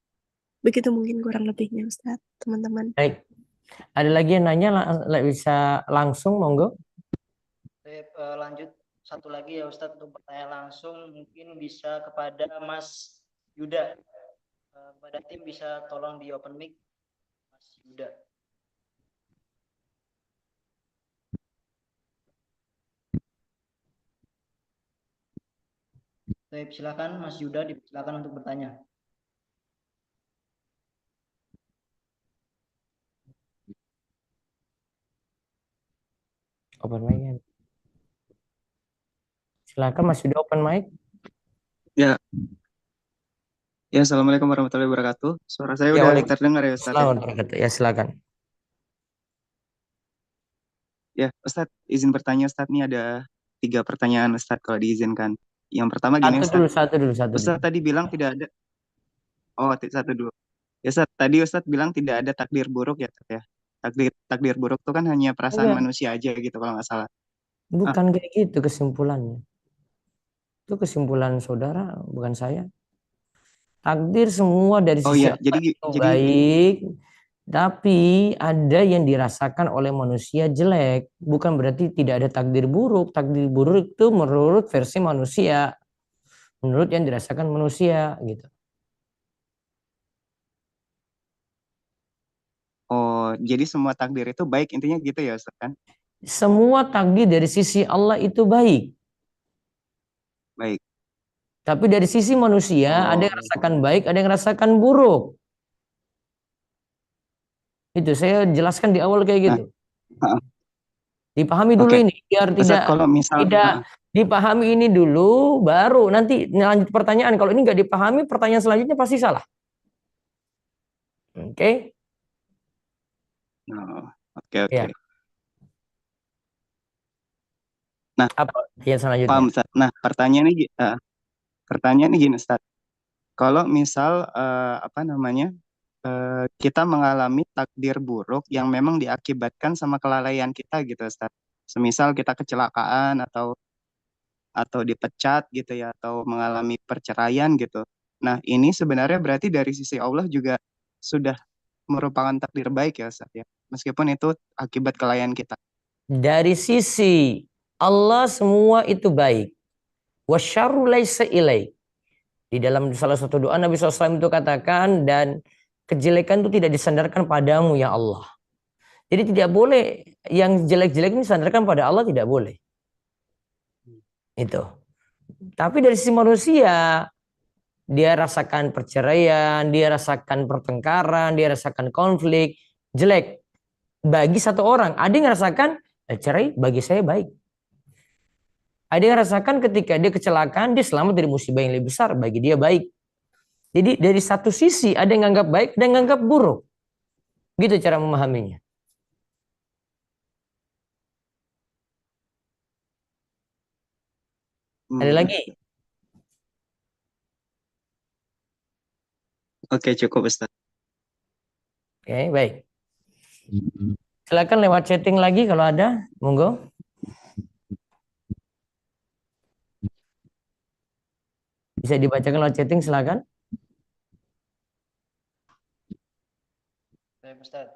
Begitu mungkin kurang lebihnya Ustadz, teman-teman. Baik. Ada lagi yang nanya bisa langsung monggo. Lanjut satu lagi ya Ustadz untuk bertanya langsung mungkin bisa kepada Mas Yuda. Kepada tim bisa tolong di open mic Mas Yuda. Silakan Mas Yuda, silakan untuk bertanya. Open mic. Silakan Mas Yuda open mic. Ya, ya, assalamualaikum warahmatullahi wabarakatuh. Suara saya Ya, udah terdengar ya Ustadz? Selamat berkata. Ya, silakan. Ya, Ustadz, izin bertanya Ustadz, nih ada 3 pertanyaan Ustadz kalau diizinkan. Yang pertama gini Satu dulu. Ustadz tadi bilang tidak ada, satu dulu. Ya Ustadz, tadi Ustadz bilang tidak ada takdir buruk ya Ustadz ya. Takdir buruk itu kan hanya perasaan Enggak. manusia aja gitu kalau nggak salah. Bukan kayak gitu kesimpulannya. Itu kesimpulan saudara, bukan saya. Takdir semua dari Oh sisi iya, Allah itu jadi baik, tapi ada yang dirasakan oleh manusia jelek. Bukan berarti tidak ada takdir buruk. Takdir buruk itu menurut versi manusia, menurut yang dirasakan manusia gitu. oh, jadi semua takdir itu baik intinya gitu ya Ustadz kan? Semua takdir dari sisi Allah itu baik. Baik. Tapi dari sisi manusia ada yang rasakan baik, ada yang rasakan buruk. Itu saya jelaskan di awal kayak gitu. Dipahami dulu Oke. ini biar Ustadz, kalau misal tidak dipahami ini dulu, baru nanti lanjut pertanyaan. Kalau ini nggak dipahami, pertanyaan selanjutnya pasti salah. Oke? Oke. Ya. Nah, apa yang selanjutnya? paham Ustadz. Nah, pertanyaannya gini Ustadz. Kalau misal kita mengalami takdir buruk yang memang diakibatkan sama kelalaian kita gitu Ustadz. Semisal kita kecelakaan atau dipecat gitu ya, atau mengalami perceraian gitu. Nah, ini sebenarnya berarti dari sisi Allah juga sudah merupakan takdir baik ya Ustadz ya. Meskipun itu akibat kelalaian kita. Dari sisi Allah semua itu baik. Wasyarru laisa ilaik. Di dalam salah satu doa Nabi SAW itu katakan, dan kejelekan itu tidak disandarkan padamu ya Allah. Jadi tidak boleh yang jelek-jelek ini disandarkan pada Allah, tidak boleh. Itu. Tapi dari sisi manusia, dia rasakan perceraian, dia rasakan pertengkaran, dia rasakan konflik, jelek. Bagi satu orang, ada yang rasakan cerai, bagi saya baik. Ada yang rasakan ketika dia kecelakaan, dia selamat dari musibah yang lebih besar, bagi dia baik. Jadi dari satu sisi ada yang nganggap baik, ada yang nganggap buruk. Gitu cara memahaminya. Ada lagi? Oke, cukup Ustaz. Oke, baik. Silakan lewat chatting lagi kalau ada, monggo. Bisa dibacakan lewat chatting, silakan. Baik, Ustaz.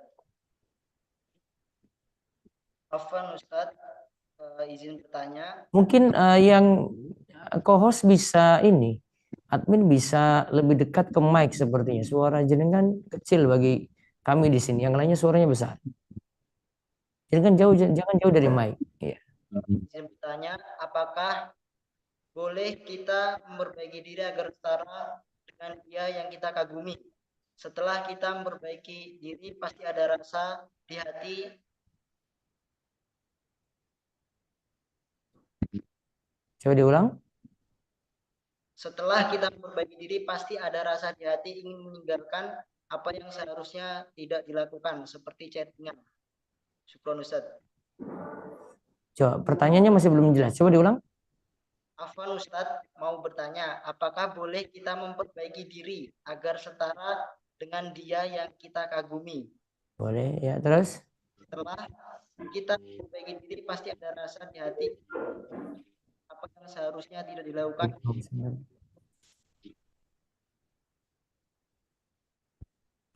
Afwan Ustaz, izin bertanya. Mungkin yang co-host bisa ini, admin bisa lebih dekat ke mic sepertinya. Suara jenengan kecil bagi kami di sini, yang lainnya suaranya besar. Jangan jauh dari mic. Ya. Izin bertanya, apakah boleh kita memperbaiki diri agar setara dengan dia yang kita kagumi? Setelah kita memperbaiki diri, pasti ada rasa di hati. Coba diulang. Setelah kita memperbaiki diri, pasti ada rasa di hati ingin meninggalkan apa yang seharusnya tidak dilakukan, seperti chattingan. Syukron Ustaz. Coba, pertanyaannya masih belum jelas. Coba diulang. Afwan Ustaz mau bertanya, apakah boleh kita memperbaiki diri agar setara dengan dia yang kita kagumi. Boleh ya, terus? Setelah kita memperbaiki diri, pasti ada rasa di hati apa yang seharusnya tidak dilakukan.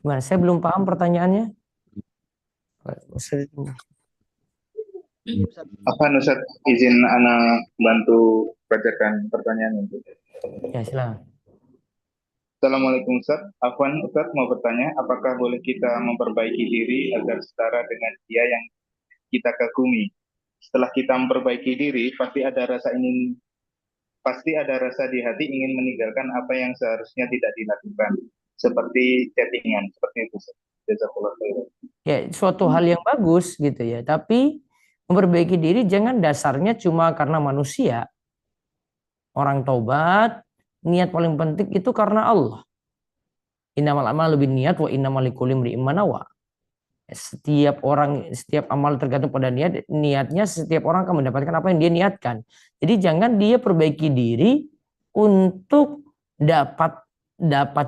Gimana? Saya belum paham pertanyaannya. Apa Ustaz, izin Ana bantu bacakan pertanyaan itu. Ya, silakan. Assalamualaikum Ustaz. Afwan Ustaz mau bertanya, apakah boleh kita memperbaiki diri agar setara dengan dia yang kita kagumi? Setelah kita memperbaiki diri, pasti ada rasa di hati ingin meninggalkan apa yang seharusnya tidak dilakukan, seperti chattingan, seperti itu Ustaz. Jazakallah khairan. Ya, suatu hal yang bagus gitu ya. Tapi memperbaiki diri jangan dasarnya cuma karena manusia. Orang taubat, niat paling penting itu karena Allah. Innamal a'malu binniyat wa innamal likulli imri'in ma nawa. Setiap amal tergantung pada niatnya setiap orang akan mendapatkan apa yang dia niatkan. Jadi jangan dia perbaiki diri untuk dapat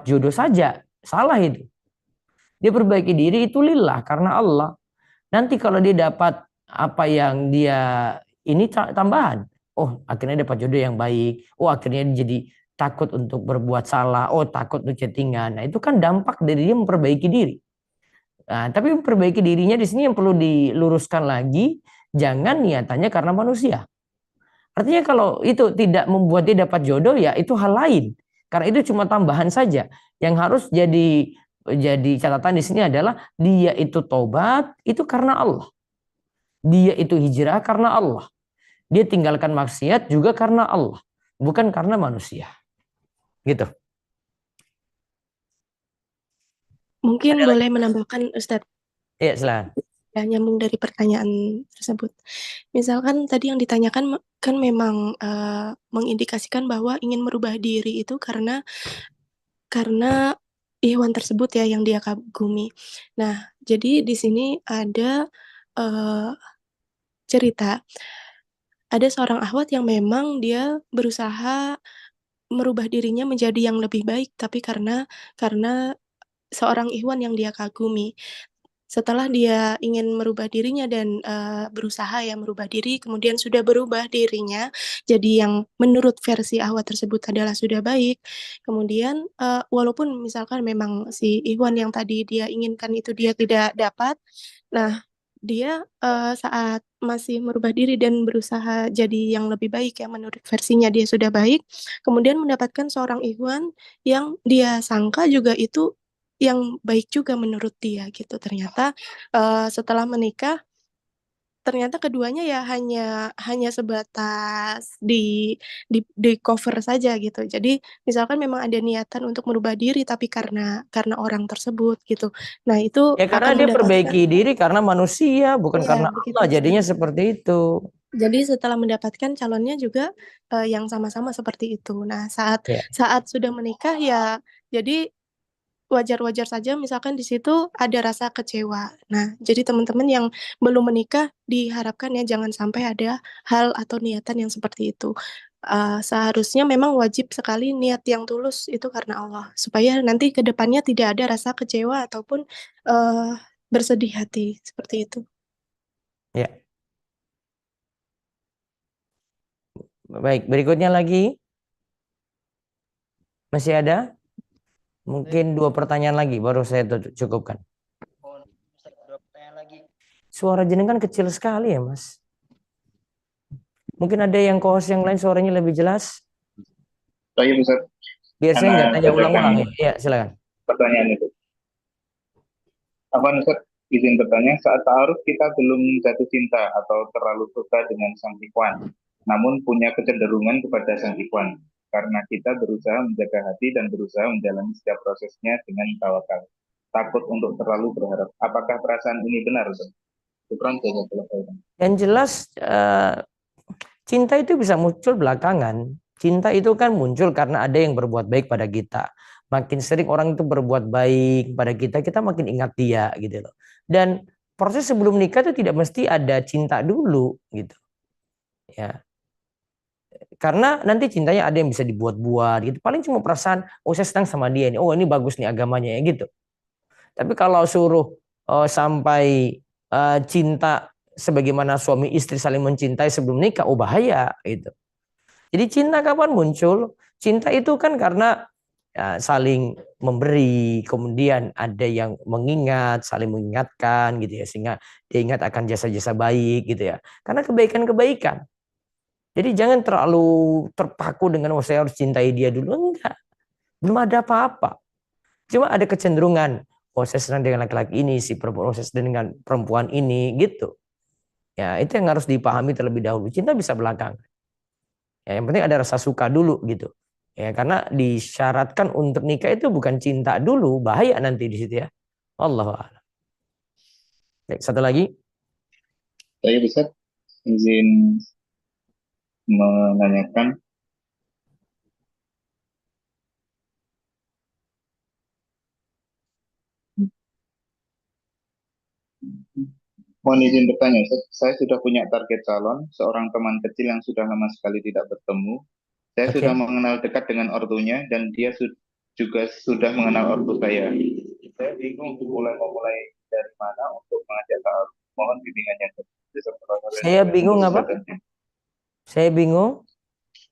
jodoh saja. Salah itu. Dia perbaiki diri itu lillah karena Allah. Nanti kalau dia dapat apa yang dia ini tambahan. Oh, akhirnya dapat jodoh yang baik. Oh, akhirnya dia jadi takut untuk berbuat salah. Oh, takut untuk chattingan. Nah, itu kan dampak dari dia memperbaiki diri. Nah, tapi memperbaiki dirinya di sini yang perlu diluruskan lagi, jangan niatannya karena manusia. Artinya kalau itu tidak membuat dia dapat jodoh, ya itu hal lain. Karena itu cuma tambahan saja. Yang harus jadi catatan di sini adalah dia itu tobat itu karena Allah. Dia itu hijrah karena Allah. Dia tinggalkan maksiat juga karena Allah, bukan karena manusia. Gitu. Mungkin boleh menambahkan Ustadz. Iya, silakan. Ya, nyambung dari pertanyaan tersebut. Misalkan tadi yang ditanyakan kan memang mengindikasikan bahwa ingin merubah diri itu karena Ikhwan tersebut ya yang dia kagumi. Nah, jadi di sini ada cerita, ada seorang akhwat yang memang dia berusaha merubah dirinya menjadi yang lebih baik, tapi karena seorang ikhwan yang dia kagumi. Setelah dia ingin merubah dirinya dan berusaha ya merubah diri, kemudian sudah berubah dirinya jadi yang menurut versi akhwat tersebut adalah sudah baik. Kemudian walaupun misalkan memang si ikhwan yang tadi dia inginkan itu dia tidak dapat, nah dia saat masih merubah diri dan berusaha jadi yang lebih baik ya menurut versinya dia sudah baik, kemudian mendapatkan seorang ikhwan yang dia sangka juga itu yang baik juga menurut dia gitu. Ternyata setelah menikah ternyata keduanya ya hanya sebatas di cover saja gitu. Jadi misalkan memang ada niatan untuk merubah diri tapi karena orang tersebut gitu. Nah, itu Ya karena akan dia mendapatkan perbaiki diri karena manusia, bukan iya, karena begitu, Allah. Jadinya Ustaz. seperti itu. Jadi setelah mendapatkan calonnya juga yang sama-sama seperti itu. Nah, Ya. saat sudah menikah ya jadi wajar-wajar saja misalkan di situ ada rasa kecewa. Nah, jadi teman-teman yang belum menikah diharapkan ya jangan sampai ada hal atau niatan yang seperti itu. Seharusnya memang wajib sekali niat yang tulus itu karena Allah, supaya nanti ke depannya tidak ada rasa kecewa ataupun bersedih hati seperti itu. Ya. Baik, berikutnya lagi. Masih ada? Mungkin 2 pertanyaan lagi baru saya cukupkan. Oh, Ustaz, 2 pertanyaan lagi. Suara jenengan kecil sekali ya, Mas. Mungkin ada yang co-host yang lain suaranya lebih jelas. Baik Ustaz. Biar saya nggak tanya ulang-ulang ya. Ya, silakan. Pertanyaan itu. Afwan Ustaz, izin bertanya, saat ta'aruf kita belum jatuh cinta atau terlalu suka dengan sang ikhwan, namun punya kecenderungan kepada sang ikhwan, karena kita berusaha menjaga hati dan berusaha menjalani setiap prosesnya dengan tawakal. Takut untuk terlalu berharap. Apakah perasaan ini benar, Ustaz? Syukran, jazakallahu khairan. Yang jelas cinta itu bisa muncul belakangan. Cinta itu kan muncul karena ada yang berbuat baik pada kita. Makin sering orang itu berbuat baik pada kita, kita makin ingat dia gitu loh. Dan proses sebelum nikah itu tidak mesti ada cinta dulu gitu. Ya. Karena nanti cintanya ada yang bisa dibuat-buat gitu. Paling cuma perasaan, oh saya senang sama dia nih, oh ini bagus nih agamanya ya gitu. Tapi kalau suruh sampai cinta sebagaimana suami istri saling mencintai sebelum nikah, bahaya itu. Jadi cinta kapan muncul? Cinta itu kan karena saling memberi, kemudian ada yang mengingat, saling mengingatkan gitu ya, sehingga dia ingat akan jasa-jasa baik gitu ya. Karena kebaikan-kebaikan. Jadi jangan terlalu terpaku dengan saya harus cintai dia dulu, enggak. Belum ada apa-apa. Cuma ada kecenderungan, saya senang dengan laki-laki ini, si perempuan saya senang dengan perempuan ini gitu. Ya, itu yang harus dipahami terlebih dahulu. Cinta bisa belakang. Ya, yang penting ada rasa suka dulu gitu. Ya, karena disyaratkan untuk nikah itu bukan cinta dulu, bahaya nanti di situ ya. Allahu a'lam. Baik, satu lagi. Saya bisa izin menanyakan, mohon izin bertanya, saya sudah punya target calon, seorang teman kecil yang sudah lama sekali tidak bertemu. Saya Oke. sudah mengenal dekat dengan ortunya dan dia juga sudah mengenal ortu saya. Saya bingung memulai dari mana untuk mengajak taaruf. Mohon bimbingannya. Saya bingung apa? Saya bingung.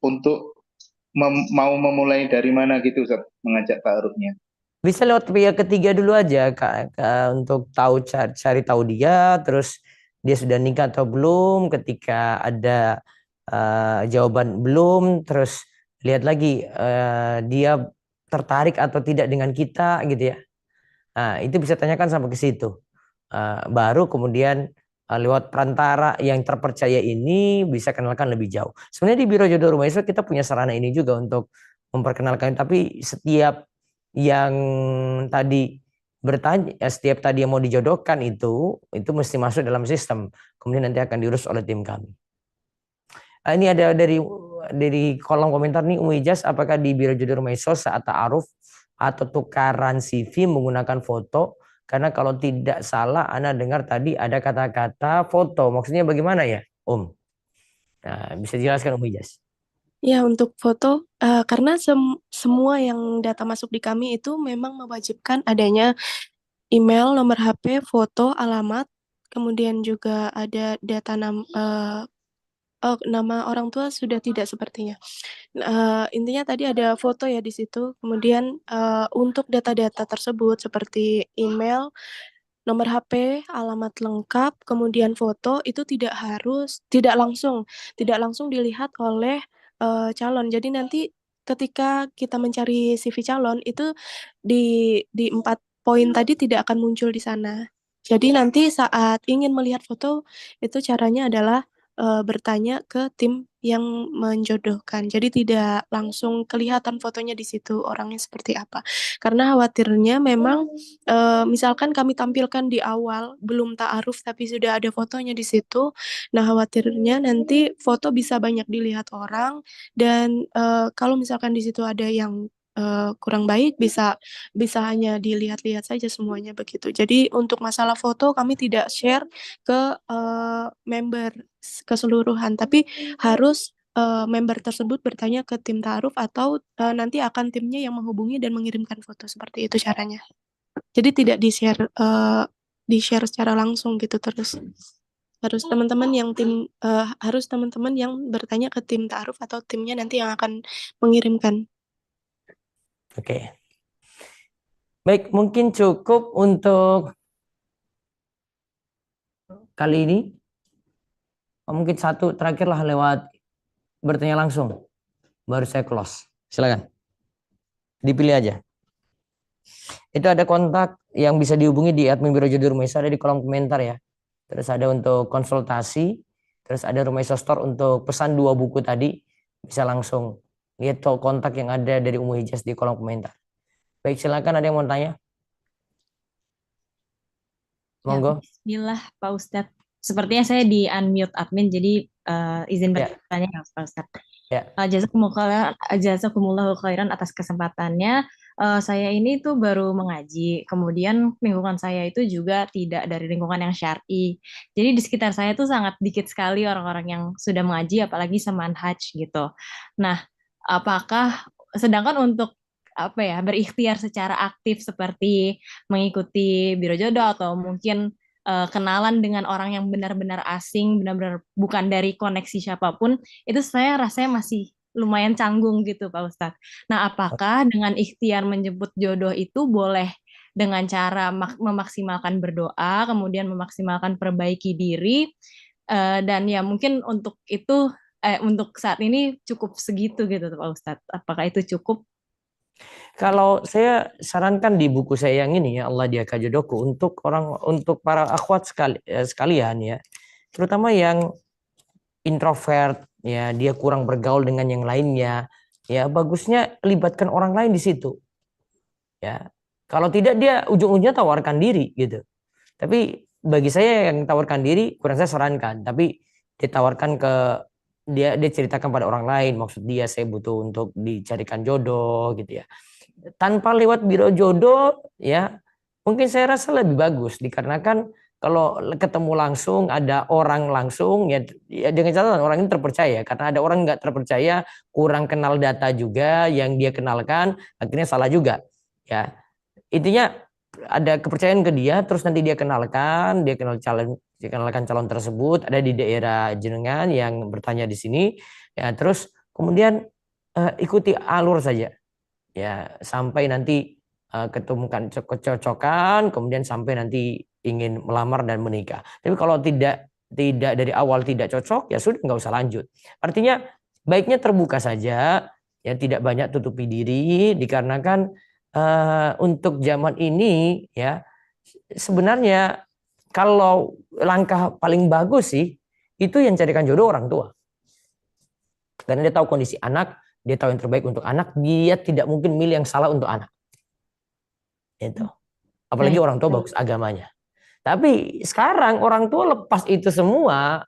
Untuk mau memulai dari mana gitu, Ustaz, mengajak taarufnya. Bisa lewat pihak ketiga dulu aja Kak, untuk tahu cari tahu dia, terus dia sudah nikah atau belum. Ketika ada jawaban belum, terus lihat lagi dia tertarik atau tidak dengan kita gitu ya. Nah, itu bisa tanyakan sampai ke situ. Baru kemudian lewat perantara yang terpercaya ini bisa kenalkan lebih jauh. Sebenarnya di Biro Jodoh Rumah Isra kita punya sarana ini juga untuk memperkenalkan, tapi setiap yang tadi bertanya, setiap tadi yang mau dijodohkan itu mesti masuk dalam sistem. Kemudian nanti akan diurus oleh tim kami. Ini ada dari kolom komentar nih, Ijaz, apakah di Biro Jodoh Rumah Isra saat ta'aruf atau tukaran CV menggunakan foto? Karena kalau tidak salah, Ana dengar tadi ada kata-kata foto. Maksudnya bagaimana ya, Nah, bisa dijelaskan Ijaz? Ya, untuk foto, karena semua yang data masuk di kami itu memang mewajibkan adanya email, nomor HP, foto, alamat, kemudian juga ada data nama orang tua sudah tidak sepertinya. Intinya tadi ada foto ya di situ. Kemudian untuk data-data tersebut seperti email, nomor HP, alamat lengkap, kemudian foto itu tidak langsung dilihat oleh calon. Jadi nanti ketika kita mencari CV calon itu di 4 poin tadi tidak akan muncul di sana. Jadi nanti saat ingin melihat foto itu caranya adalah bertanya ke tim yang menjodohkan. Jadi tidak langsung kelihatan fotonya di situ orangnya seperti apa. Karena khawatirnya memang misalkan kami tampilkan di awal belum ta'aruf tapi sudah ada fotonya di situ. Nah, khawatirnya nanti foto bisa banyak dilihat orang dan kalau misalkan di situ ada yang kurang baik bisa hanya dilihat-lihat saja semuanya begitu. Jadi untuk masalah foto kami tidak share ke member keseluruhan, tapi harus member tersebut bertanya ke tim ta'aruf atau nanti akan timnya yang menghubungi dan mengirimkan foto, seperti itu caranya. Jadi tidak di-share secara langsung gitu terus. Harus teman-teman yang bertanya ke tim ta'aruf atau timnya nanti yang akan mengirimkan. Oke. Baik, mungkin cukup untuk kali ini. Mungkin satu terakhir lah lewat bertanya langsung. Baru saya close. Silakan. Dipilih aja. Itu ada kontak yang bisa dihubungi di admin Biro Jodoh Rumah Isra, ada di kolom komentar ya. Terus ada untuk konsultasi, terus ada Rumah Isra Store untuk pesan 2 buku tadi, bisa langsung lihat kontak yang ada dari Ijaz di kolom komentar. Baik, silakan, ada yang mau tanya? Monggo. Bismillah Pak Ustadz. Sepertinya saya di unmute admin, jadi izin bertanya ya Pak Ustadz. Ya. Jazakumullahu khairan atas kesempatannya. Saya ini tuh baru mengaji, kemudian lingkungan saya itu juga tidak dari lingkungan yang syar'i. Jadi di sekitar saya tuh sangat dikit sekali orang-orang yang sudah mengaji, apalagi semanhaj gitu. Nah, apakah sedangkan untuk apa ya, berikhtiar secara aktif seperti mengikuti biro jodoh atau mungkin kenalan dengan orang yang benar-benar asing, benar-benar bukan dari koneksi siapapun, itu saya rasanya masih lumayan canggung gitu Pak Ustadz. Nah, apakah dengan ikhtiar menjemput jodoh itu boleh dengan cara memaksimalkan berdoa, kemudian memaksimalkan perbaiki diri, dan ya mungkin untuk itu untuk saat ini cukup segitu gitu Pak Ustadz. Apakah itu cukup? Kalau saya sarankan di buku saya yang ini ya, Allah Diaka Jodohku, untuk para akhwat sekalian ya, terutama yang introvert ya, dia kurang bergaul dengan yang lainnya, ya bagusnya libatkan orang lain di situ. Ya. Kalau tidak dia ujung-ujungnya tawarkan diri gitu. Tapi bagi saya yang tawarkan diri kurang saya sarankan, tapi ditawarkan ke dia ceritakan pada orang lain, maksud dia saya butuh untuk dicarikan jodoh gitu ya. Tanpa lewat biro jodoh ya, mungkin saya rasa lebih bagus dikarenakan kalau ketemu langsung ada orang langsung ya dengan catatan orang ini terpercaya, karena ada orang nggak terpercaya kurang kenal data juga yang dia kenalkan akhirnya salah juga ya. Intinya ada kepercayaan ke dia, terus nanti dia kenalkan calon tersebut ada di daerah jenengan yang bertanya di sini ya, terus kemudian ikuti alur saja ya sampai nanti ketemukan kecocokan, kemudian sampai nanti ingin melamar dan menikah. Tapi kalau tidak dari awal tidak cocok ya sudah nggak usah lanjut. Artinya baiknya terbuka saja ya, tidak banyak tutupi diri dikarenakan untuk zaman ini ya sebenarnya kalau langkah paling bagus sih itu yang carikan jodoh orang tua. Karena dia tahu kondisi anak, dia tahu yang terbaik untuk anak, dia tidak mungkin milih yang salah untuk anak. Itu. Apalagi orang tua bagus agamanya. Tapi sekarang orang tua lepas itu semua.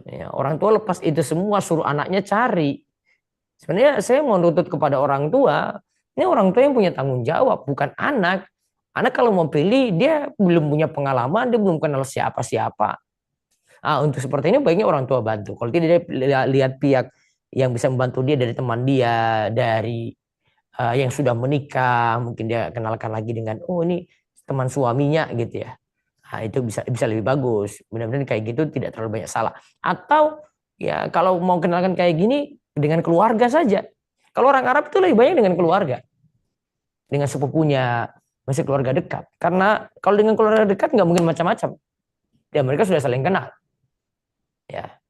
Ya, orang tua lepas itu semua, suruh anaknya cari. Sebenarnya saya mau nuntut kepada orang tua, ini orang tua yang punya tanggung jawab, bukan anak. Anak kalau mau pilih, dia belum punya pengalaman, dia belum kenal siapa-siapa. Untuk seperti ini baiknya orang tua bantu. Kalau tidak dia lihat pihak yang bisa membantu dia dari teman dia, dari yang sudah menikah, mungkin dia kenalkan lagi dengan ini teman suaminya gitu ya. Itu bisa lebih bagus. Benar-benar kayak gitu tidak terlalu banyak salah. Atau ya kalau mau kenalkan kayak gini dengan keluarga saja. Kalau orang Arab itu lebih banyak dengan keluarga, dengan sepupunya, masih keluarga dekat. Karena kalau dengan keluarga dekat nggak mungkin macam-macam. Ya mereka sudah saling kenal. Ya,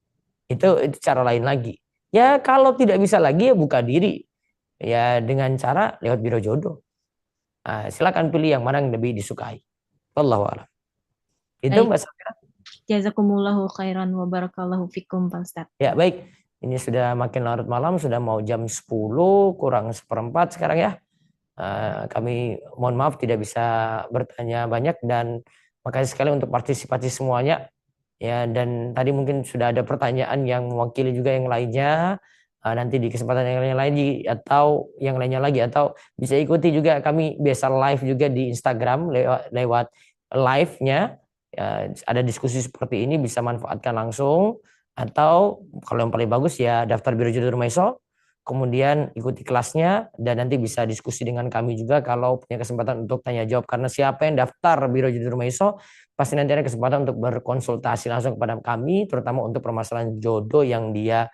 itu cara lain lagi. Ya kalau tidak bisa lagi ya buka diri. Ya dengan cara lewat biro jodoh. Silakan pilih yang mana yang lebih disukai. Wallahu a'lam. Itu Mbak Safira. Jazakumullahu khairan wa barakallahu fikum Pak Ustaz. Ya baik. Ini sudah makin larut malam, sudah mau jam 10 kurang seperempat sekarang ya. Kami mohon maaf tidak bisa bertanya banyak dan makasih sekali untuk partisipasi semuanya. Ya, dan tadi mungkin sudah ada pertanyaan yang mewakili juga yang lainnya. Nanti di kesempatan yang lain atau yang lainnya lagi, atau bisa ikuti juga kami biasa live juga di Instagram lewat live-nya. Ya, ada diskusi seperti ini bisa manfaatkan langsung, atau kalau yang paling bagus ya daftar Biro Jodoh Rumaiso, kemudian ikuti kelasnya dan nanti bisa diskusi dengan kami juga kalau punya kesempatan untuk tanya jawab, karena siapa yang daftar Biro Jodoh Rumaiso pasti nanti ada kesempatan untuk berkonsultasi langsung kepada kami, terutama untuk permasalahan jodoh yang dia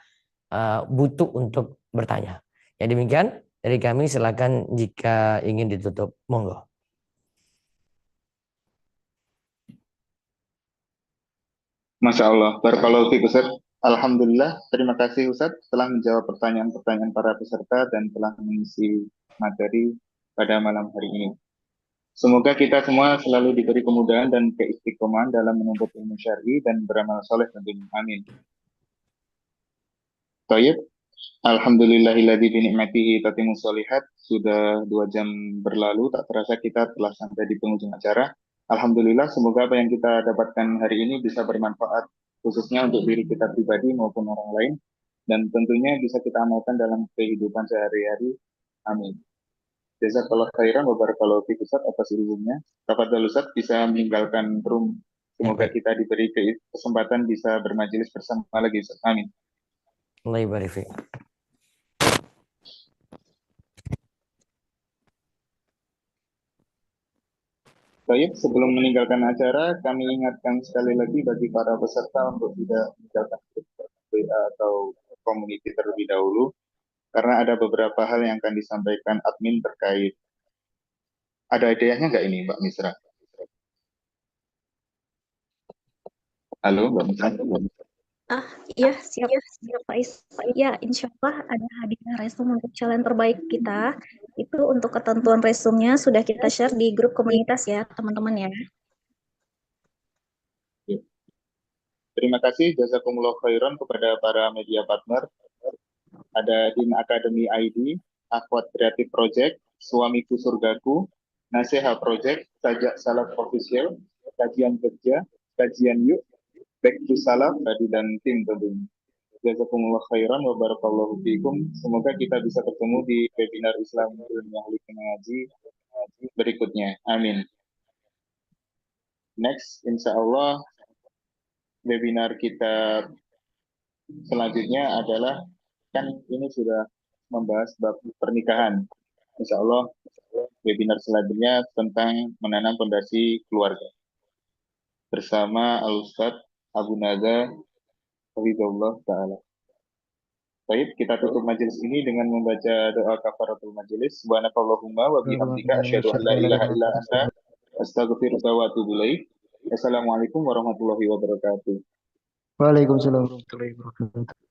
butuh untuk bertanya. Ya demikian dari kami, silakan jika ingin ditutup, monggo. Masya Allah, barakallahu fiik Ustaz. Alhamdulillah, terima kasih Ustaz telah menjawab pertanyaan-pertanyaan para peserta dan telah mengisi materi pada malam hari ini. Semoga kita semua selalu diberi kemudahan dan keistiqomahan dalam menuntut ilmu syar'i dan beramal soleh tentunya. Amin. Tayyib. Alhamdulillahilladzi bi ni'matihi tatimmus sholihat. Sudah 2 jam berlalu, tak terasa kita telah sampai di penghujung acara. Alhamdulillah, semoga apa yang kita dapatkan hari ini bisa bermanfaat khususnya untuk diri kita pribadi maupun orang lain, dan tentunya bisa kita amalkan dalam kehidupan sehari-hari. Amin. Jazakallahu khairan wa barakallahu fiik Ustaz atas ilmunya. Tafadhol Ustaz bisa meninggalkan room. Semoga kita diberi kesempatan bisa bermajelis bersama lagi Ustaz. Amin. Allah barik fiik. Baik, sebelum meninggalkan acara, kami ingatkan sekali lagi bagi para peserta untuk tidak meninggalkan grup WA atau community terlebih dahulu, karena ada beberapa hal yang akan disampaikan admin terkait. Ada idenya nggak ini, Mbak Misra? Halo, Mbak Misra? Iya, siap, siap Faiz. Ya, insya Allah ada hadiah resume untuk calon terbaik kita. Itu untuk ketentuan resumenya sudah kita share di grup komunitas ya, teman-teman ya. Terima kasih, jazakumullah khairan kepada para media partner. Ada Din Academy ID, Akhwat Creative Project, Suamiku Surgaku, Naseha Project, Sajak Salaf Official, Kajian Kerja, Kajian Yuk, Back to Salaf, tadi dan tim tentunya. Jazakumullah khairan wa barakallahu fiikum. Semoga kita bisa ketemu di webinar Islam Ilmiah Ngaji berikutnya. Amin. Next, insya Allah webinar kita selanjutnya adalah, kan ini sudah membahas bab pernikahan. Insya Allah webinar selanjutnya tentang menanam fondasi keluarga bersama Al-Ustadz Abu Nada Hafizahullah Ta'ala. Baik, kita tutup majelis ini dengan membaca doa kafaratul majelis. Subhanakallahumma wa bihamdika asyhadu an la ilaha illa anta astaghfiruka wa atubu ilaik. Assalamualaikum warahmatullahi wabarakatuh. Waalaikumsalam warahmatullahi wabarakatuh.